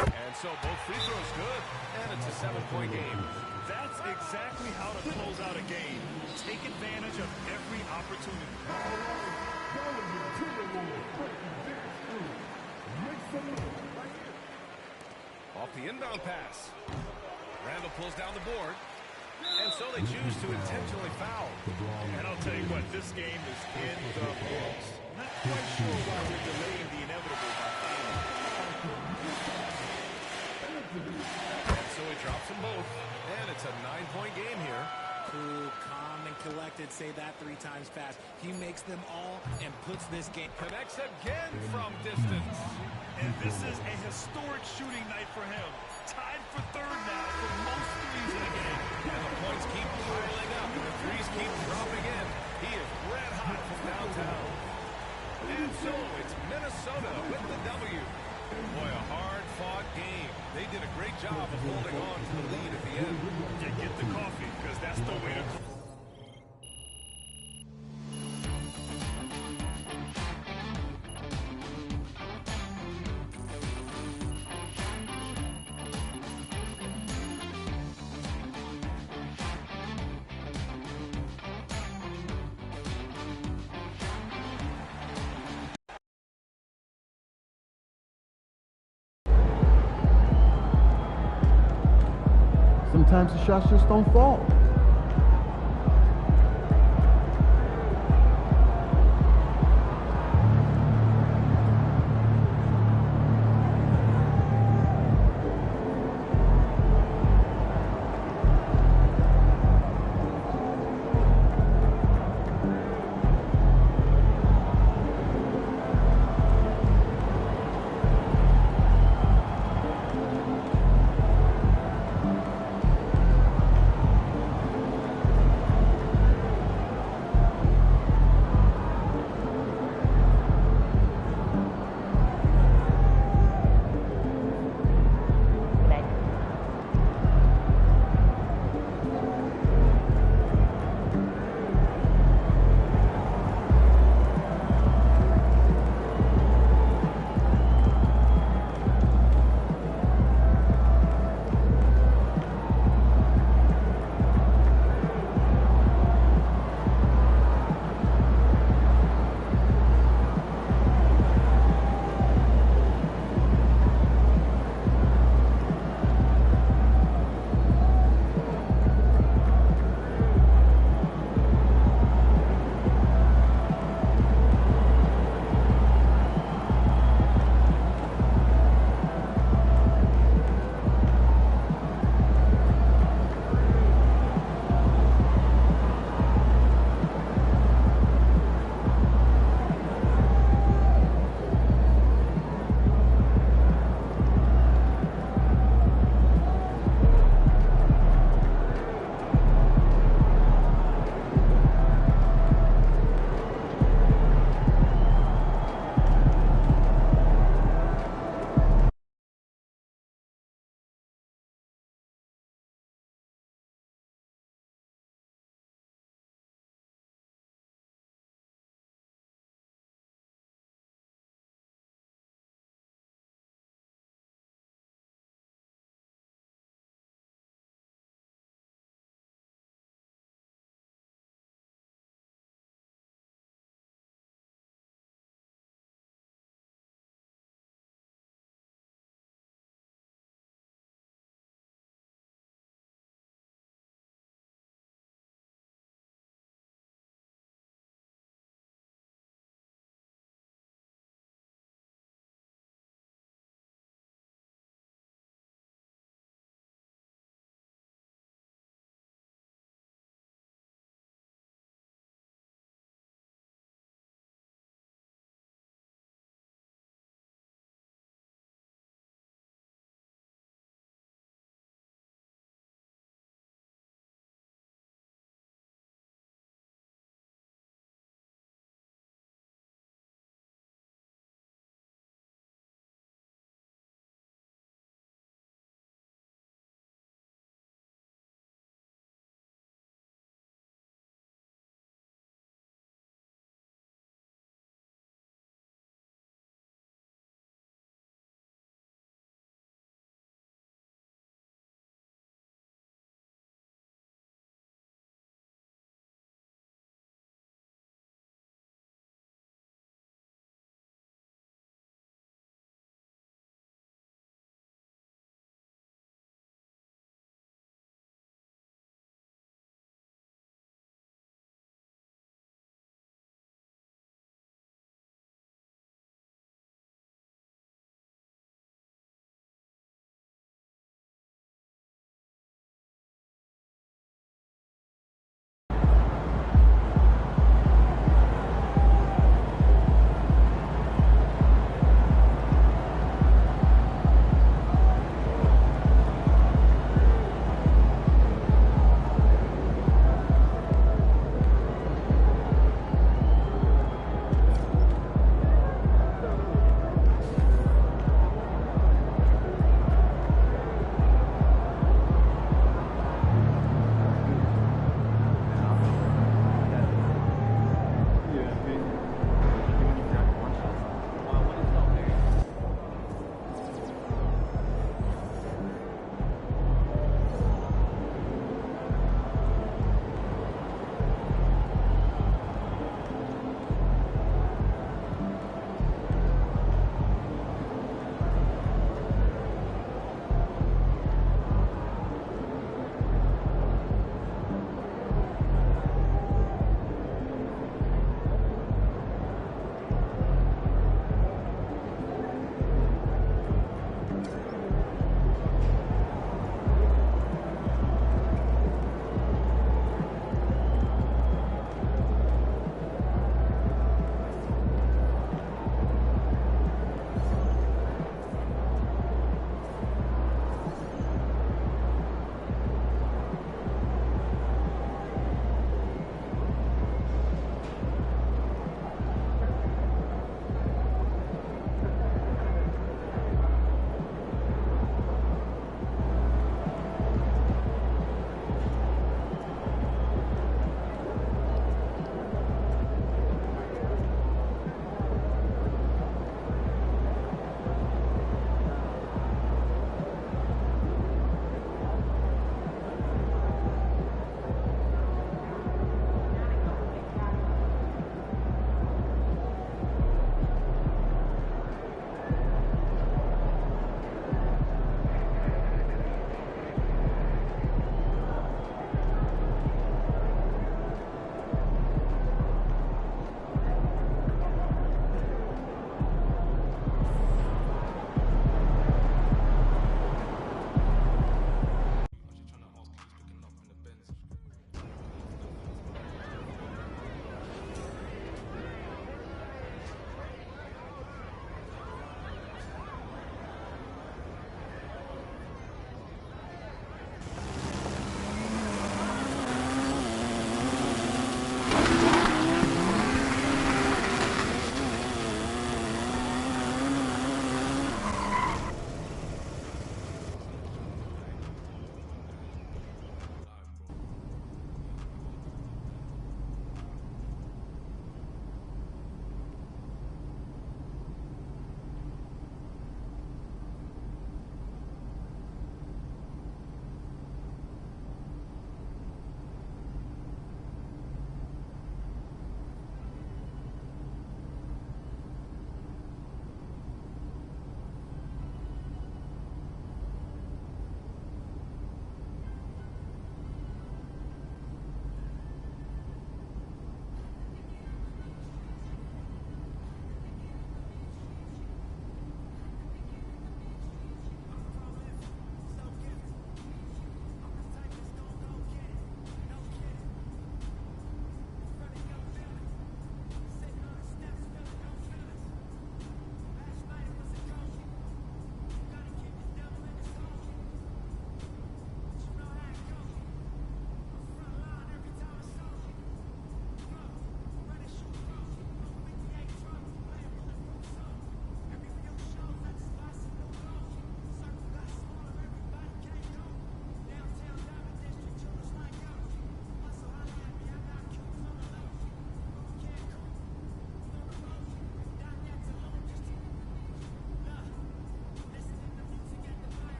And so both free throws good, and it's a 7-point game. That's exactly how to close out a game. Take advantage of every opportunity. Off the inbound pass. Randall pulls down the board. And so they choose to intentionally foul. And I'll tell you what, this game is in the books. Not quite sure why we're delaying the inevitable by fouling. And so he drops them both. And it's a 9-point game here. Cool, calm, and collected. Say that 3 times fast. He makes them all and puts this game. Connects again from distance. And this is a historic shooting night for him. Tied for third now for most threes in a game. And the points keep piling up, and the threes keep dropping in. He is red hot from downtown. And so it's Minnesota with the W. Boy, a hard-fought game. They did a great job of holding on to the lead at the end. Yeah, get the coffee, because that's the way to... Sometimes the shots just don't fall.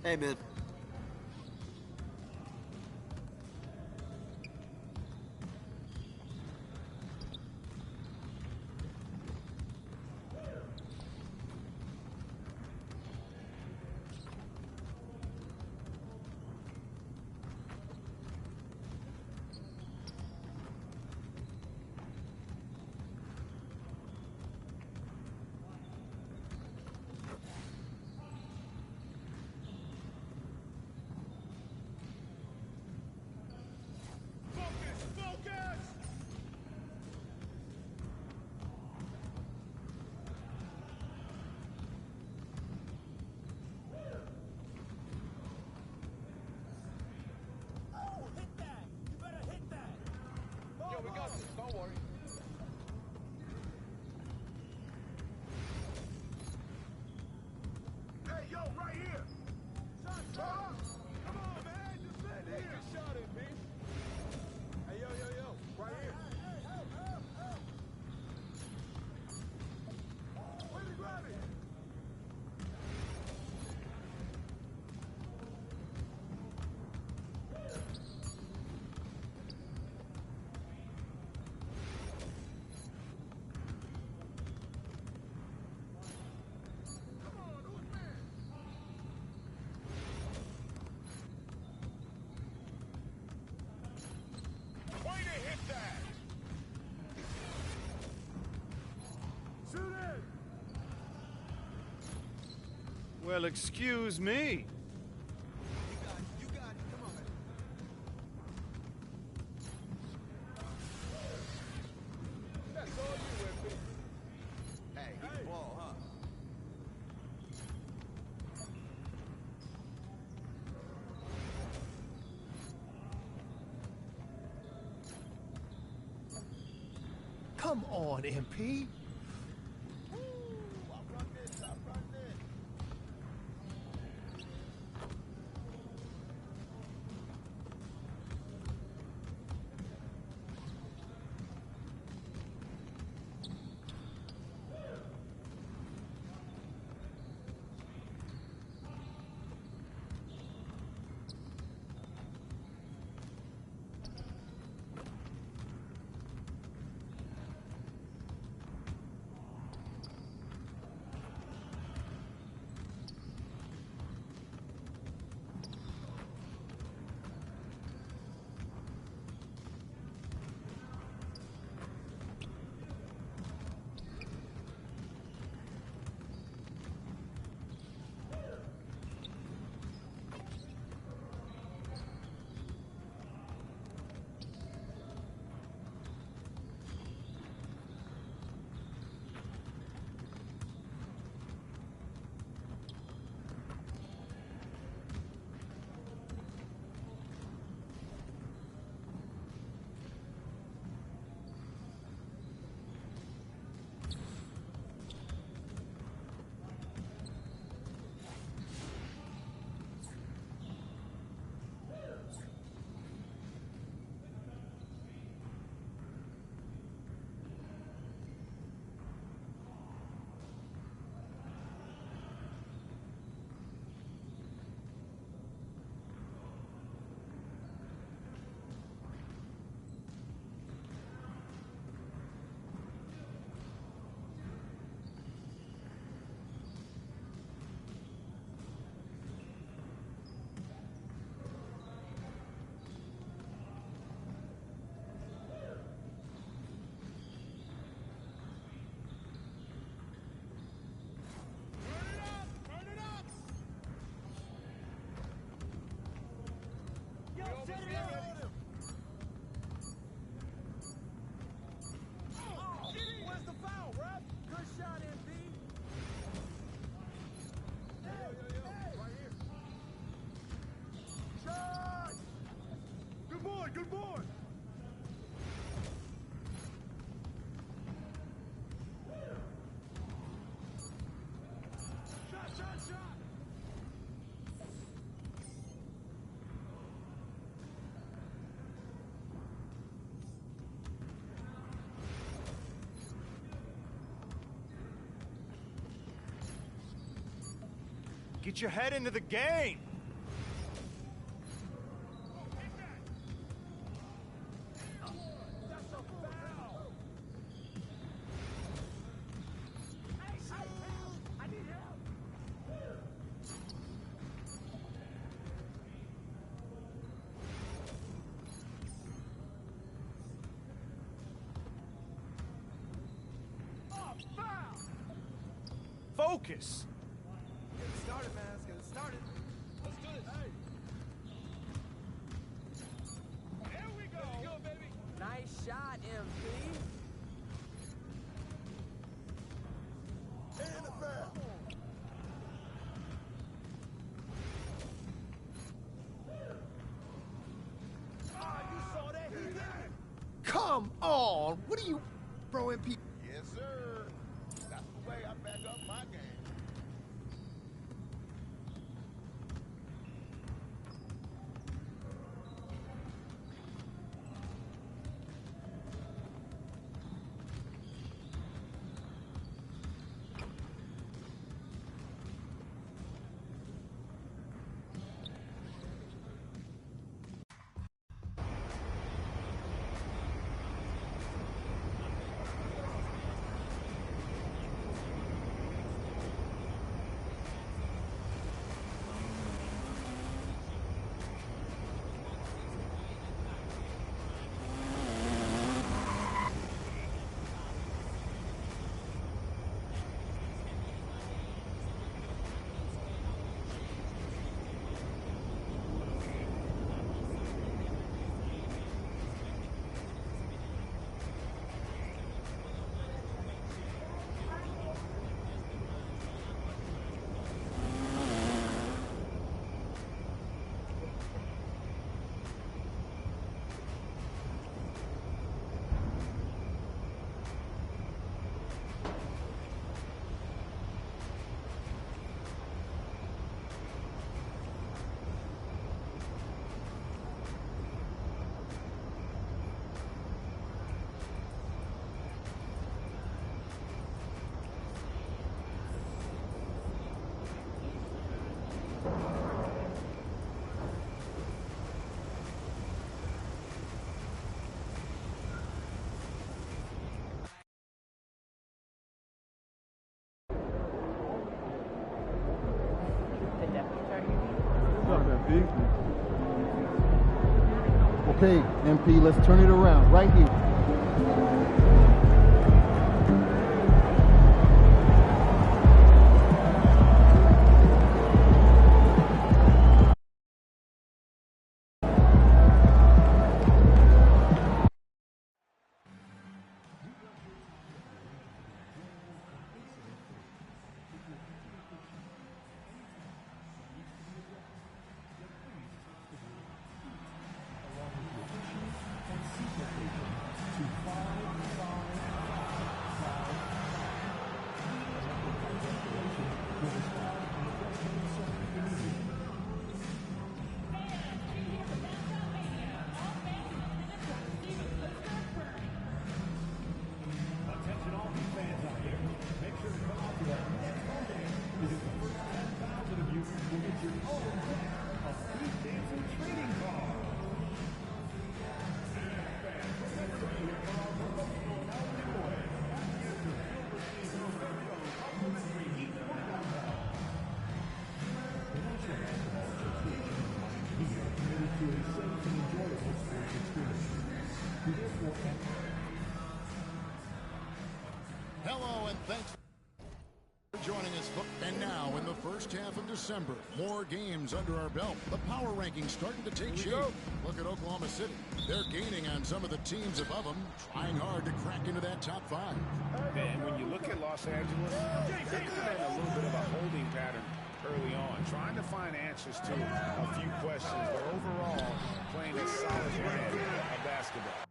Hey, man. We got this, don't worry. Hey, yo, right here. Shot. Come on, man. Just let it. Good shot, MP. Hey, yo. Right here. Where did he grab it? Well, excuse me. You got it. Come on. That's all you, MP. Hey, he ball, huh? Come on, MP. Where's the foul, ref? Good shot, MP. Right here. Shot! Good boy, good boy! Shot! Get your head into the game. Focus. Get it started, man. Let's get it started. Let's do this. Hey. There we go. There you go, baby. Nice shot, MP. And a foul. You saw that? He did it. Come on. What are you throwing people? Yes, sir. That's the way I back up my game. Okay, MP, let's turn it around right here. Hello, and thanks for joining us. And now, in the first half of December, more games under our belt. The power rankings starting to take shape. Look at Oklahoma City. They're gaining on some of the teams above them, trying hard to crack into that top 5. And when you look at Los Angeles, they're kind of in a little bit of a holding pattern early on, trying to find answers to a few questions, but overall, playing a solid brand of basketball.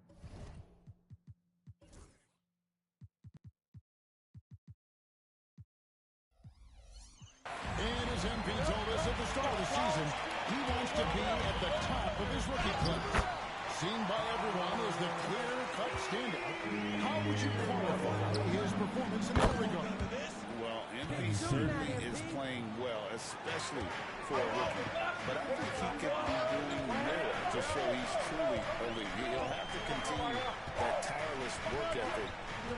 And as MP told us at the start of the season, he wants to be at the top of his rookie class. Seen by everyone as the clear-cut standout. How would you qualify his performance in that regard? Well, MP certainly is playing well, especially for a rookie. But I think he could be doing more to show he's truly elite. He'll have to continue that tireless work ethic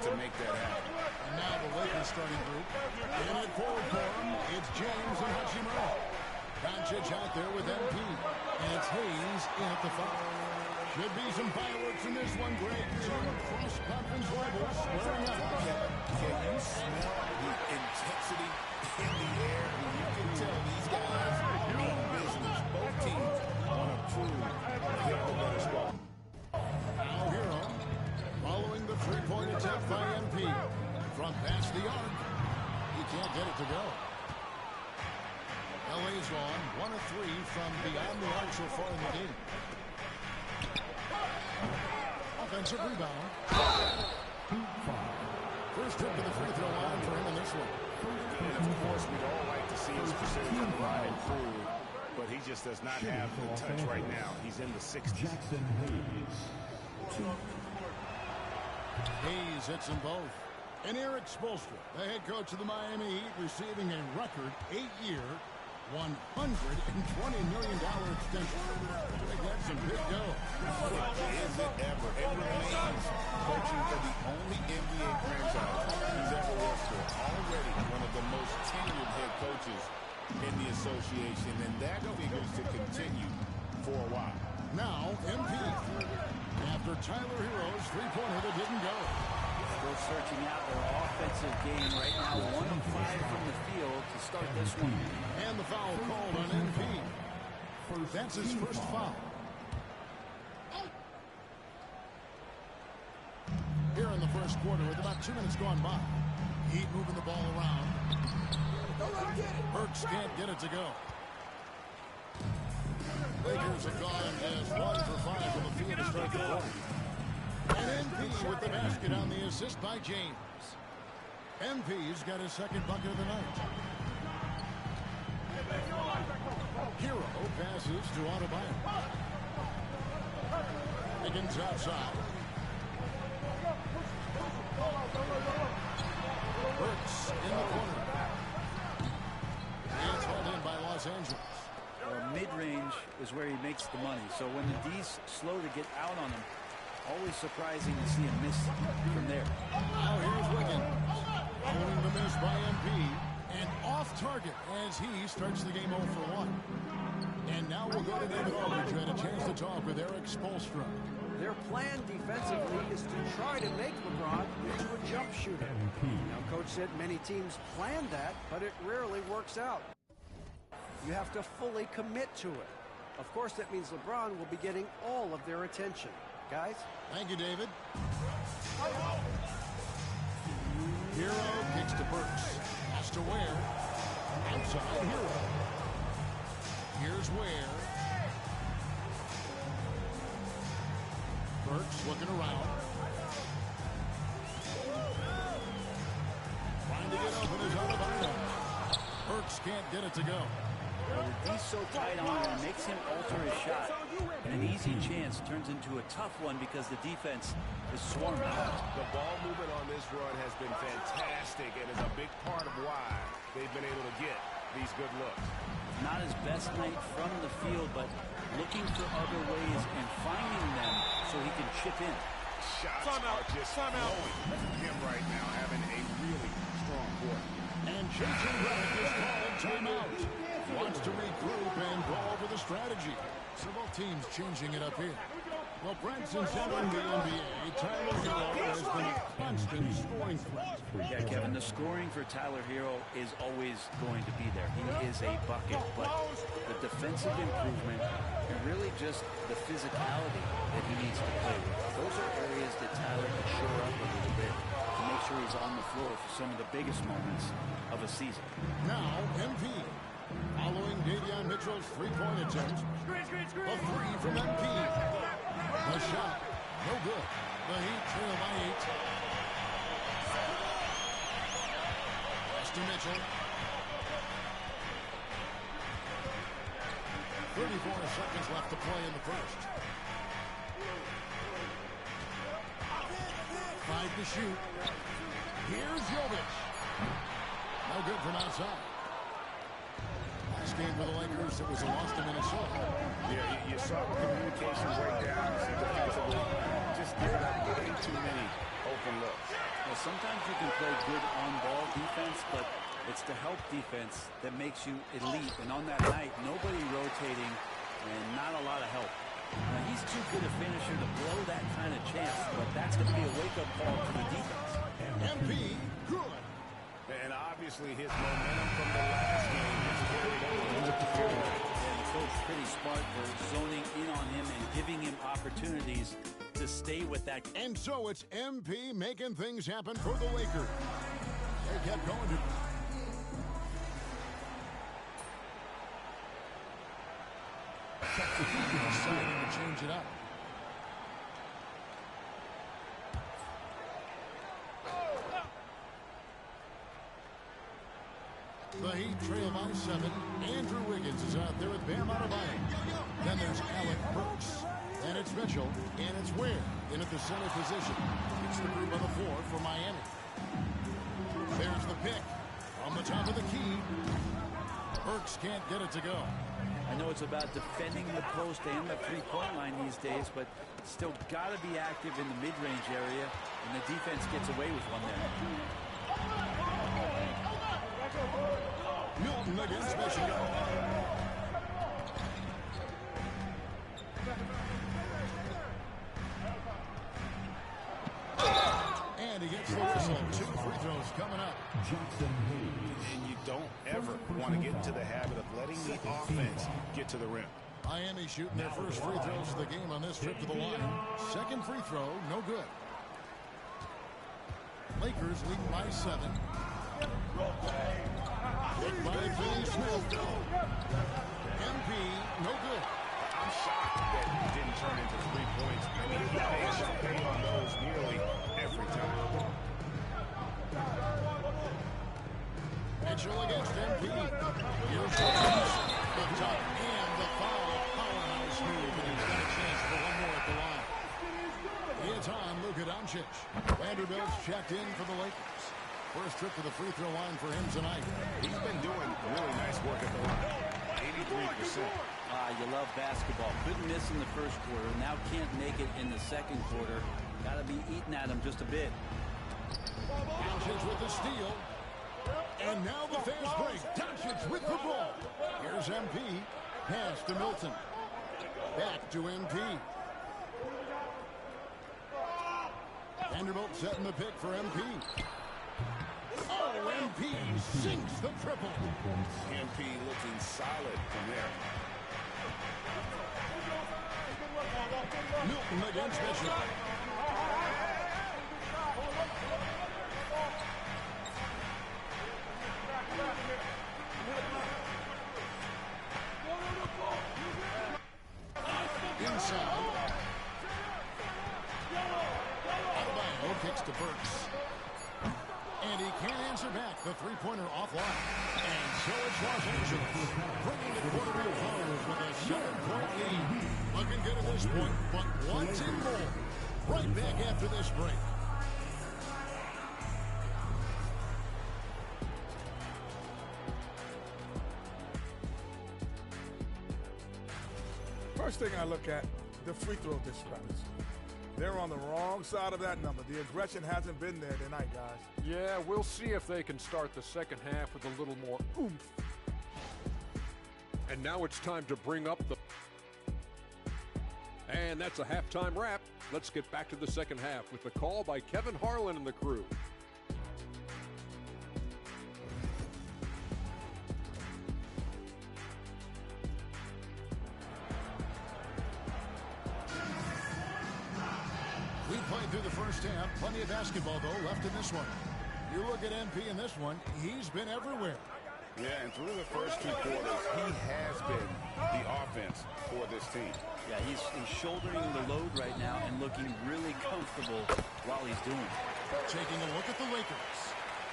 to make that happen. And now the Lakers starting group. In at forward for him, it's James and Hachimura. Doncic out there with MP. And it's Hayes in at the 5. Should be some fireworks in this one, Greg. Two cross-conference rivals squaring up. Can you by MP. From past the arc. He can't get it to go. LA's on 1 of 3 from beyond the arc so far in the game. Offensive rebound. First trip to the free throw line for him in this one. And of course, we'd all like to see his percentage improve, but he just does not have the touch right now. He's in the 60s. Hayes hits them both. And Eric Spoelstra, the head coach of the Miami Heat, receiving a record 8-year, $120 million extension. That's some big dough. Is it ever? It remains coaching for the only NBA franchise he's ever worked for. Already one of the most tenured head coaches in the association, and that figures to continue for a while. Now, MP. After Tyler Hero's three-pointer that didn't go. Still searching out their offensive game right now. 1 of 5 from the field to start this one. And the foul called on MP. That's his first foul. Here in the first quarter with about 2 minutes gone by. Heat moving the ball around. Burks can't get it to go. Lakers have gone as 1 for 5 from the field to start the quarter. And MP with the basket on the assist by James. MP's got his second bucket of the night. Hero passes to Adebayo. Higgins outside. Burks in the corner. It's hauled in by Los Angeles. Mid-range is where he makes the money. So when the D's slow to get out on him, always surprising to see him miss from there. Now here's Wiggins. Owning the miss by MP. And off target as he starts the game 0 for 1. And now we'll go to David Aldridge, who had a chance to talk with Eric Spoelstra. Their plan defensively is to try to make LeBron into a jump shooter. Now, Coach said many teams plan that, but it rarely works out. You have to fully commit to it. Of course, that means LeBron will be getting all of their attention. Guys? Thank you, David. Hero kicks to Burks. Has to Ware. Outside Hero. Here's Ware. Burks looking around. Trying to get open is Adebayo. Burks can't get it to go. He's so tight on him, it makes him alter his shot. And an easy chance turns into a tough one because the defense is swarming. The ball movement on this run has been fantastic and is a big part of why they've been able to get these good looks. Not his best night from the field, but looking for other ways and finding them so he can chip in. Shots are just flowing from him right now, having a really strong quarter. And Jason Redick is calling timeout. Wants to regroup and go over the strategy. So both teams changing it up here. Well, Brent, since entering the NBA, Tyler Hero has been a constant scoring threat. Yeah, Kevin, the scoring for Tyler Hero is always going to be there. He is a bucket, but the defensive improvement and really just the physicality that he needs to play with. Those are areas that Tyler can shore up a little bit to make sure he's on the floor for some of the biggest moments of a season. Now, MP. Following Davion Mitchell's three-point attempt. A three from MP. The shot. No good. The Heat trail by 8. Pass to Mitchell. 34 seconds left to play in the first. 5 to shoot. Here's Jovic. No good from outside. Last game for the Lakers, it was a loss to Minnesota. Yeah, you saw the communication breakdown defensively. Just giving up way too many open looks. Well, sometimes you can play good on-ball defense, but it's the help defense that makes you elite. And on that night, nobody rotating and not a lot of help. Now, he's too good a finisher to blow that kind of chance, but that's going to be a wake-up call to the defense. MP, good. And obviously his momentum from the last game is carried over into the field. And the coach pretty smart for zoning in on him and giving him opportunities to stay with that. And so it's MP making things happen for the Lakers. They kept going to... Deciding to change it up. The Heat trail by 7. Andrew Wiggins is out there with Bam Adebayo. Then there's Alec Burks. And it's Mitchell. And it's Ware in at the center position. It's the group on the floor for Miami. There's the pick. On the top of the key. Burks can't get it to go. I know it's about defending the post and the three-point line these days, but still got to be active in the mid-range area, and the defense gets away with one there. Milton against Michigan. And he gets the whistle. 2 free throws coming up. And you don't ever want to get into the habit of letting the offense get to the rim. Miami shooting their first free throws of the game on this trip to the line. Second free throw, no good. Lakers lead by 7. Hit by Finney Smith. MP, no good. I'm shocked that he didn't turn into 3 points. I mean, he paid on those nearly every time. Mitchell against MP. Here's the top and the foul. Powerhouse move, and he's got a chance for one more at the line. It's on Luka Doncic. Vanderbilt's checked in for the Lakers. First trip to the free throw line for him tonight. He's been doing really nice work at the line. 83%. You love basketball. Couldn't miss in the first quarter. Now can't make it in the second quarter. Got to be eating at him just a bit. Doncic with the steal. And now the fast break. Doncic with the ball. Here's MP. Pass to Milton. Back to MP. Vanderbilt setting the pick for MP. Oh, MP sinks the triple. MP looking solid from there. Milton against Mitchell. Inside. Adebayo kicks to Burks. And he can't answer back. The three-pointer offline. And so it's Los Angeles bringing the quarterfinals with a 7-point lead. Looking good at this point, but wants in more. Right back after this break. First thing I look at, the free throw discrepancy. They're on the wrong side of that number. The aggression hasn't been there tonight, guys. Yeah, we'll see if they can start the second half with a little more oomph. And now it's time to bring up the... And that's a halftime wrap. Let's get back to the second half with the call by Kevin Harlan and the crew. We played through the first half. Plenty of basketball, though, left in this one. You look at MP in this one, he's been everywhere. Yeah, and through the first 2 quarters, he has been the offense for this team. Yeah, he's shouldering the load right now and looking really comfortable while he's doing it. Taking a look at the Lakers.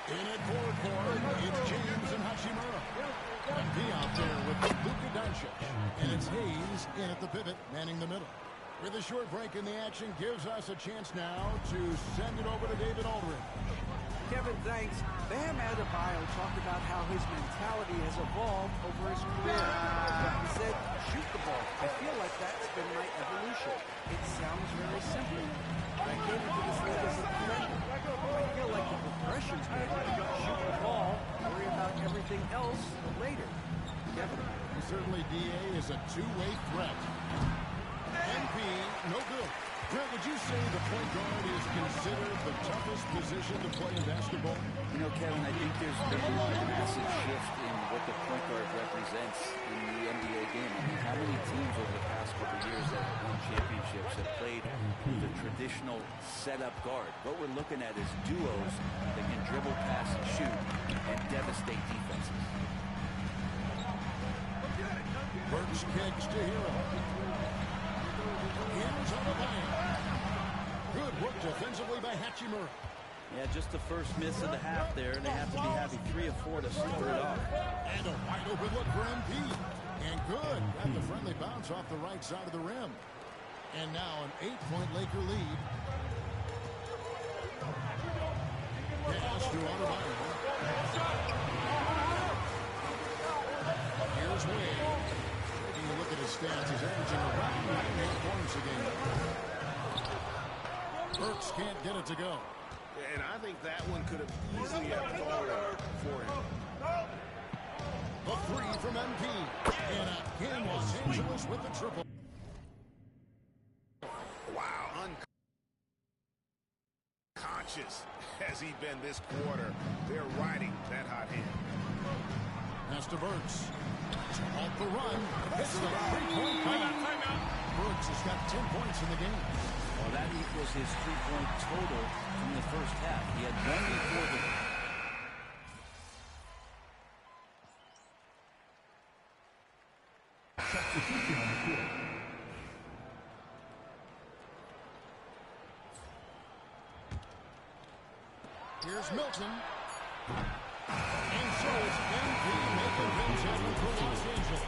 In at forward court, it's James and Hachimura. MP out there with Luka Doncic. And it's Hayes in at the pivot, manning the middle. With a short break in the action, gives us a chance now to send it over to David Aldridge. Kevin, thanks. Bam Adebayo talked about how his mentality has evolved over his career. He said, shoot the ball. I feel like that's been my evolution. It sounds very simple. But I came into this league as a defender. I feel like the progression's been shoot the ball, worry about everything else later. Kevin? Certainly, DA is a two-way threat. MP, no good. Greg, would you say the point guard is considered the toughest position to play in basketball? You know, Kevin, I think there's been a massive shift in what the point guard represents in the NBA game. I mean, how many teams over the past couple of years that have won championships have played the traditional setup guard? What we're looking at is duos that can dribble, pass, and shoot and devastate defenses. Burks kicks to Hero. Here's on the line. Good work defensively by Hachimura. Yeah, just the first miss of the half there. They have to be having 3 of 4 to start it off. And a wide open look for MP. And good. Got the friendly bounce off the right side of the rim. And now an 8-point Laker lead. Pass to Adebayo. Here's Wade. Taking a look at his stats, he's averaging around 9 points a game. Burks can't get it to go. And I think that one could have easily have fallen for him. The three from MP. And again, Los Angeles with the triple. Wow, unconscious has he been this quarter. They're riding that hot hand. Pass to Burks. Off the run. Hits the three-point timeout. Burks has got 10 points in the game. Well, that equals his 3-point total from the first half. He had 1 before the... Here's Milton. And so it's MP making things happen for Los Angeles.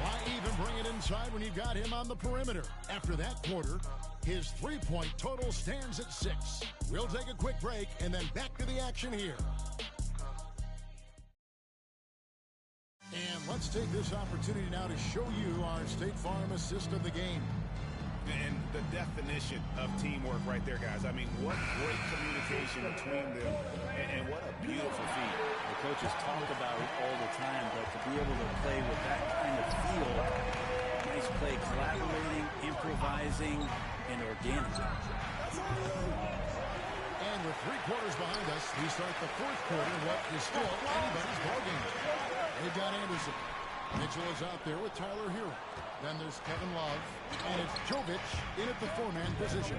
Why even bring it inside when you got him on the perimeter? After that quarter, his 3-point total stands at 6. We'll take a quick break and then back to the action here. And let's take this opportunity now to show you our State Farm assist of the game. And the definition of teamwork right there, guys. I mean, what great communication between them, and what a beautiful feat. The coaches talk about it all the time, but to be able to play with that kind of feel, nice play, collaborating, improvising, and organic. And with 3 quarters behind us, we start the 4th quarter, what is still anybody's ballgame. They've got Anderson. Mitchell is out there with Tyler Hero. Then there's Kevin Love, and it's Jovic in at the 4-man position.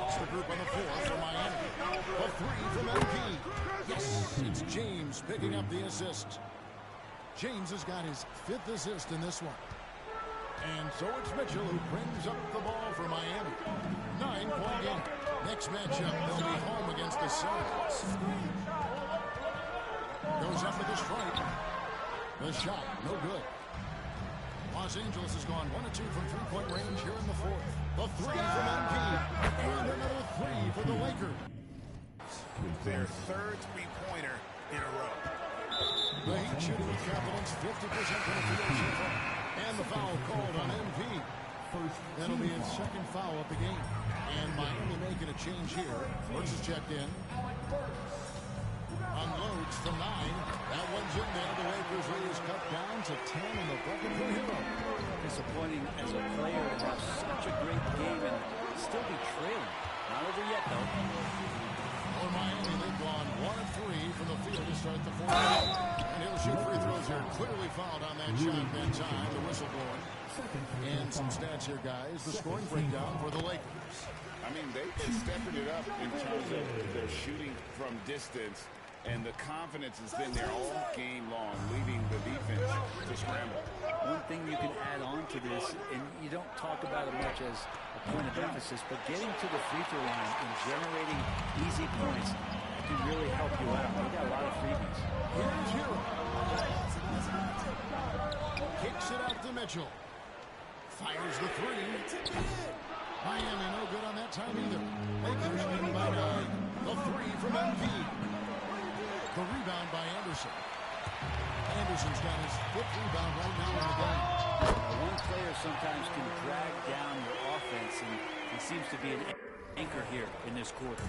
It's the group on the floor for Miami. A 3 from MP. Yes, it's James picking up the assist. James has got his 5th assist in this one. And so it's Mitchell who brings up the ball for Miami. 9-point game. Next matchup, they'll be home against the Suns. Goes up with the strike. The shot, no good. Los Angeles has gone 1 of 2 from 3-point range here in the 4th. The 3 from MP. And another 3 for the Lakers. Their 3rd three-pointer in a row. The Heat shooting with confidence, 50% from the field so far. And the foul called on MP. That'll be his 2nd foul of the game. And Miami making a change here. Burks is checked in. Unloads from 9. That one's in there. The Lakers lead is cut down to 10 in the bucket for Hero. Disappointing as a player to have such a great game and still be trailing. Not over yet, though. For Miami, they've gone 1 of 3 from the field to start the 4th. And he'll shoot free throws here. Clearly fouled on that shot that time. The whistle blowing. And some stats here, guys. The scoring breakdown for the Lakers. I mean, they've been stepping it up in terms of their shooting from distance. And the confidence has been there all game long, leading the defense to scramble. One thing you can add on to this, and you don't talk about it much as a point of emphasis, but getting to the free throw line and generating easy points can really help you out. We got a lot of freebies. Here's Hero. Kicks it out to Mitchell. Fires the 3. Miami no good on that time either. Lakers leading by 9. The 3 from MP. The rebound by Anderson. Anderson's got his 5th rebound right now in the game. One player sometimes can drag down your offense, and he seems to be an anchor here in this quarter.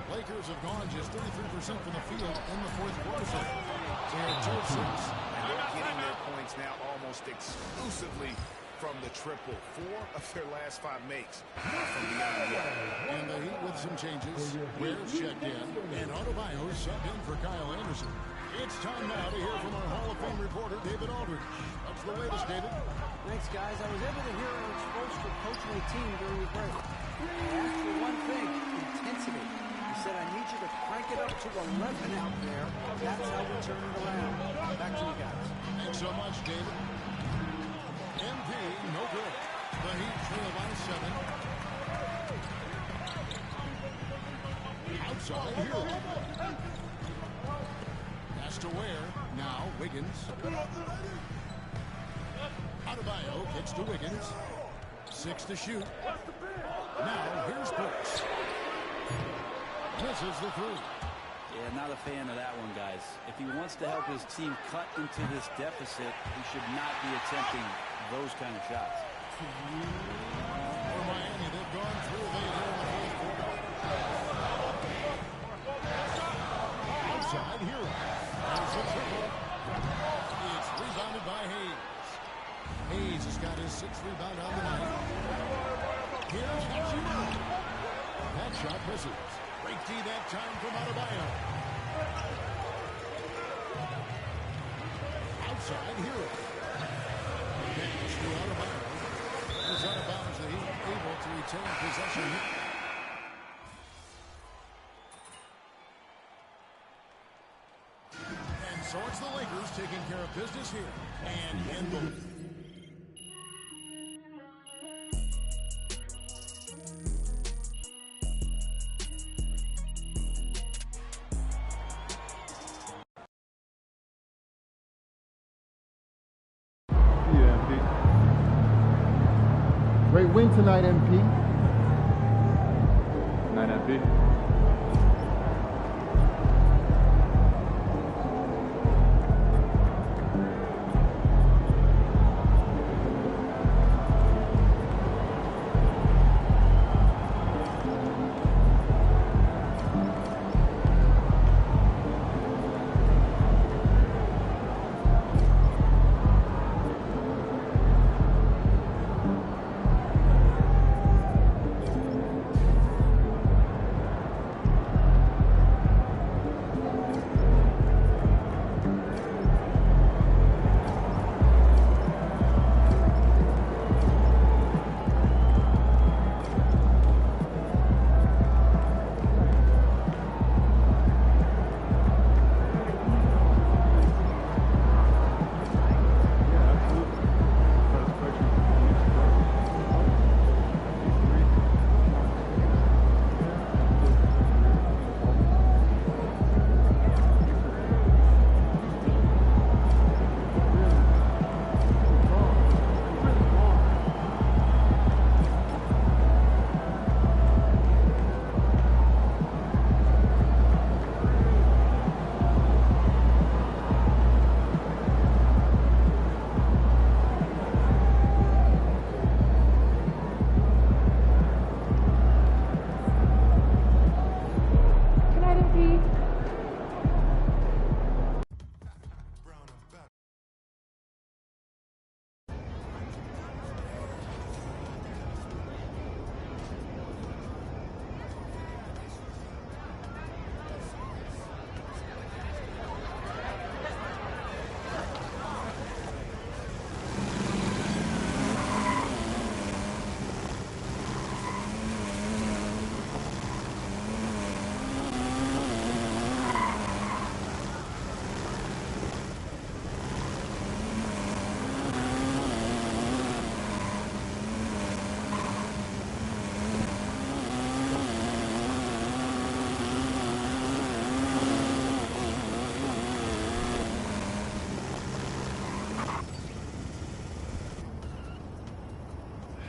Lakers have gone just 33% from the field in the 4th quarter. They're 2 of 6. And they're getting their points now almost exclusively from the triple. 4 of their last 5 makes are from beyond the arc. And the Heat with some changes. Ware's checked in, and Adebayo subbed in for Kyle Anderson. It's time now to hear from our Hall of Fame reporter, David Aldridge. What's the latest, David? Thanks, guys. I was able to hear Coach Spoelstra coaching the team during the break. I asked for one thing, intensity. He said, I need you to crank it up to 11 out there. That's how we turn it around. Back to you guys. Thanks so much, David. MP, no good. The Heat trail by 7. Outside here. Pass to Ware. Now Wiggins. Adebayo kicks to Wiggins. 6 to shoot. Now here's Brooks. Misses the 3. Yeah, not a fan of that one, guys. If he wants to help his team cut into this deficit, he should not be attempting those kind of shots. For Miami, they've gone through late here in the fourth quarter. Outside Hero. There's a triple. It's rebounded by Hayes. Hayes has got his 6th rebound on the night. Here's Hachimura. That shot misses. Break D that time from Adebayo. Outside Hero. Pass to Adebayo. Is out of bounds. The Heat able to retain possession. And so it's the Lakers taking care of business here. And in the... Great win tonight, MP. Night, MP.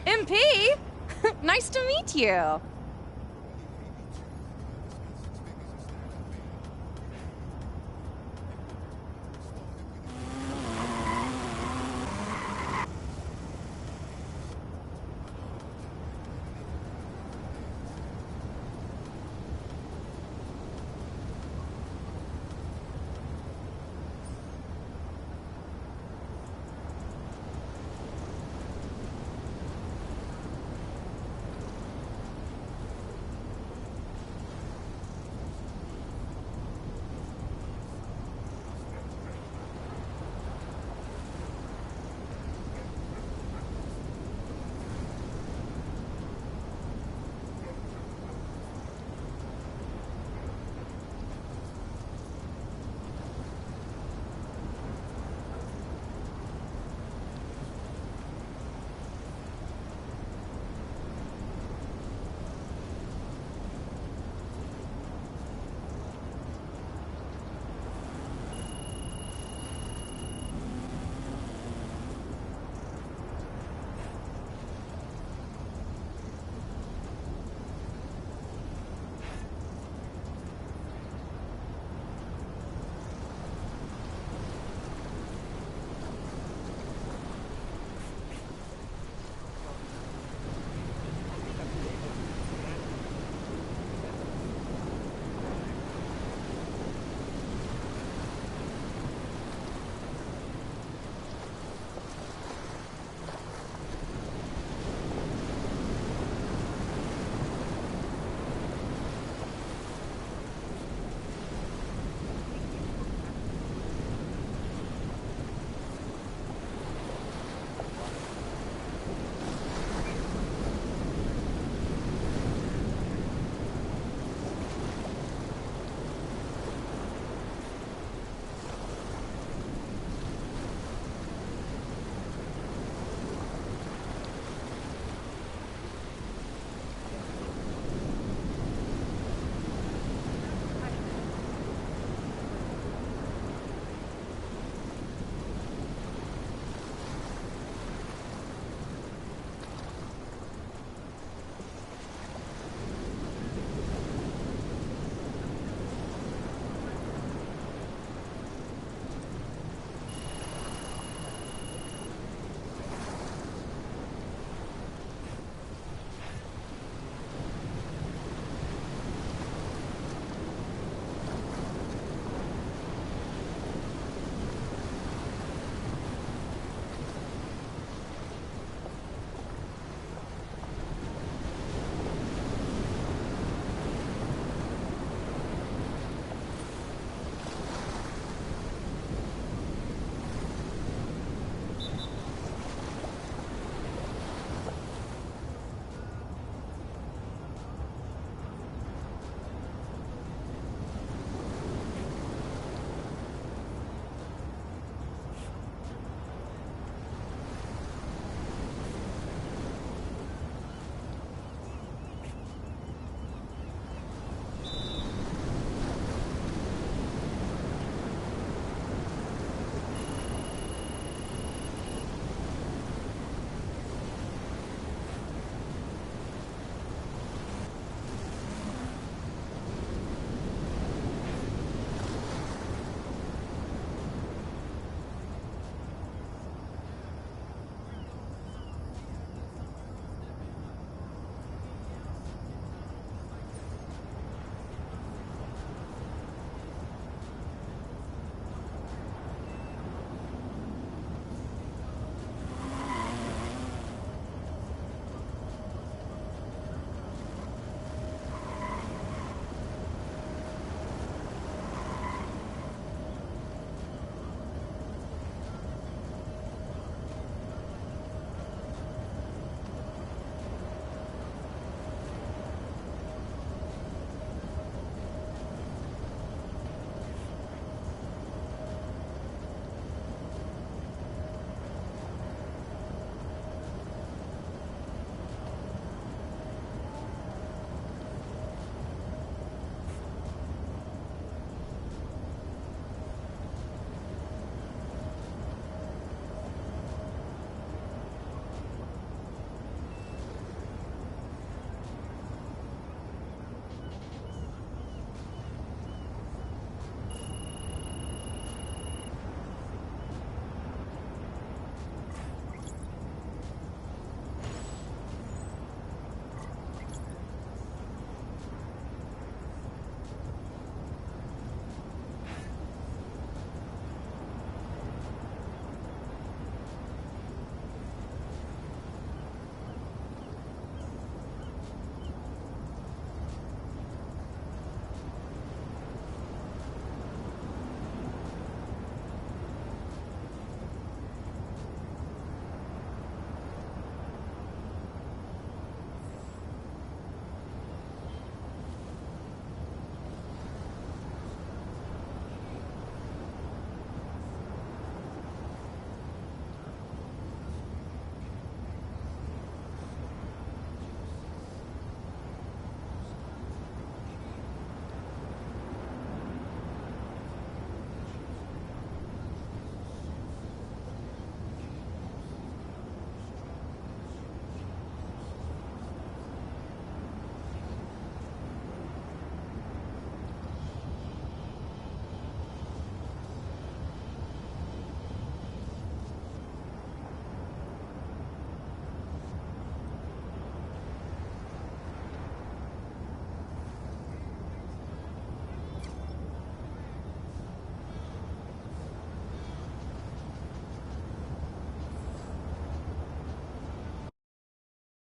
MP? Nice to meet you.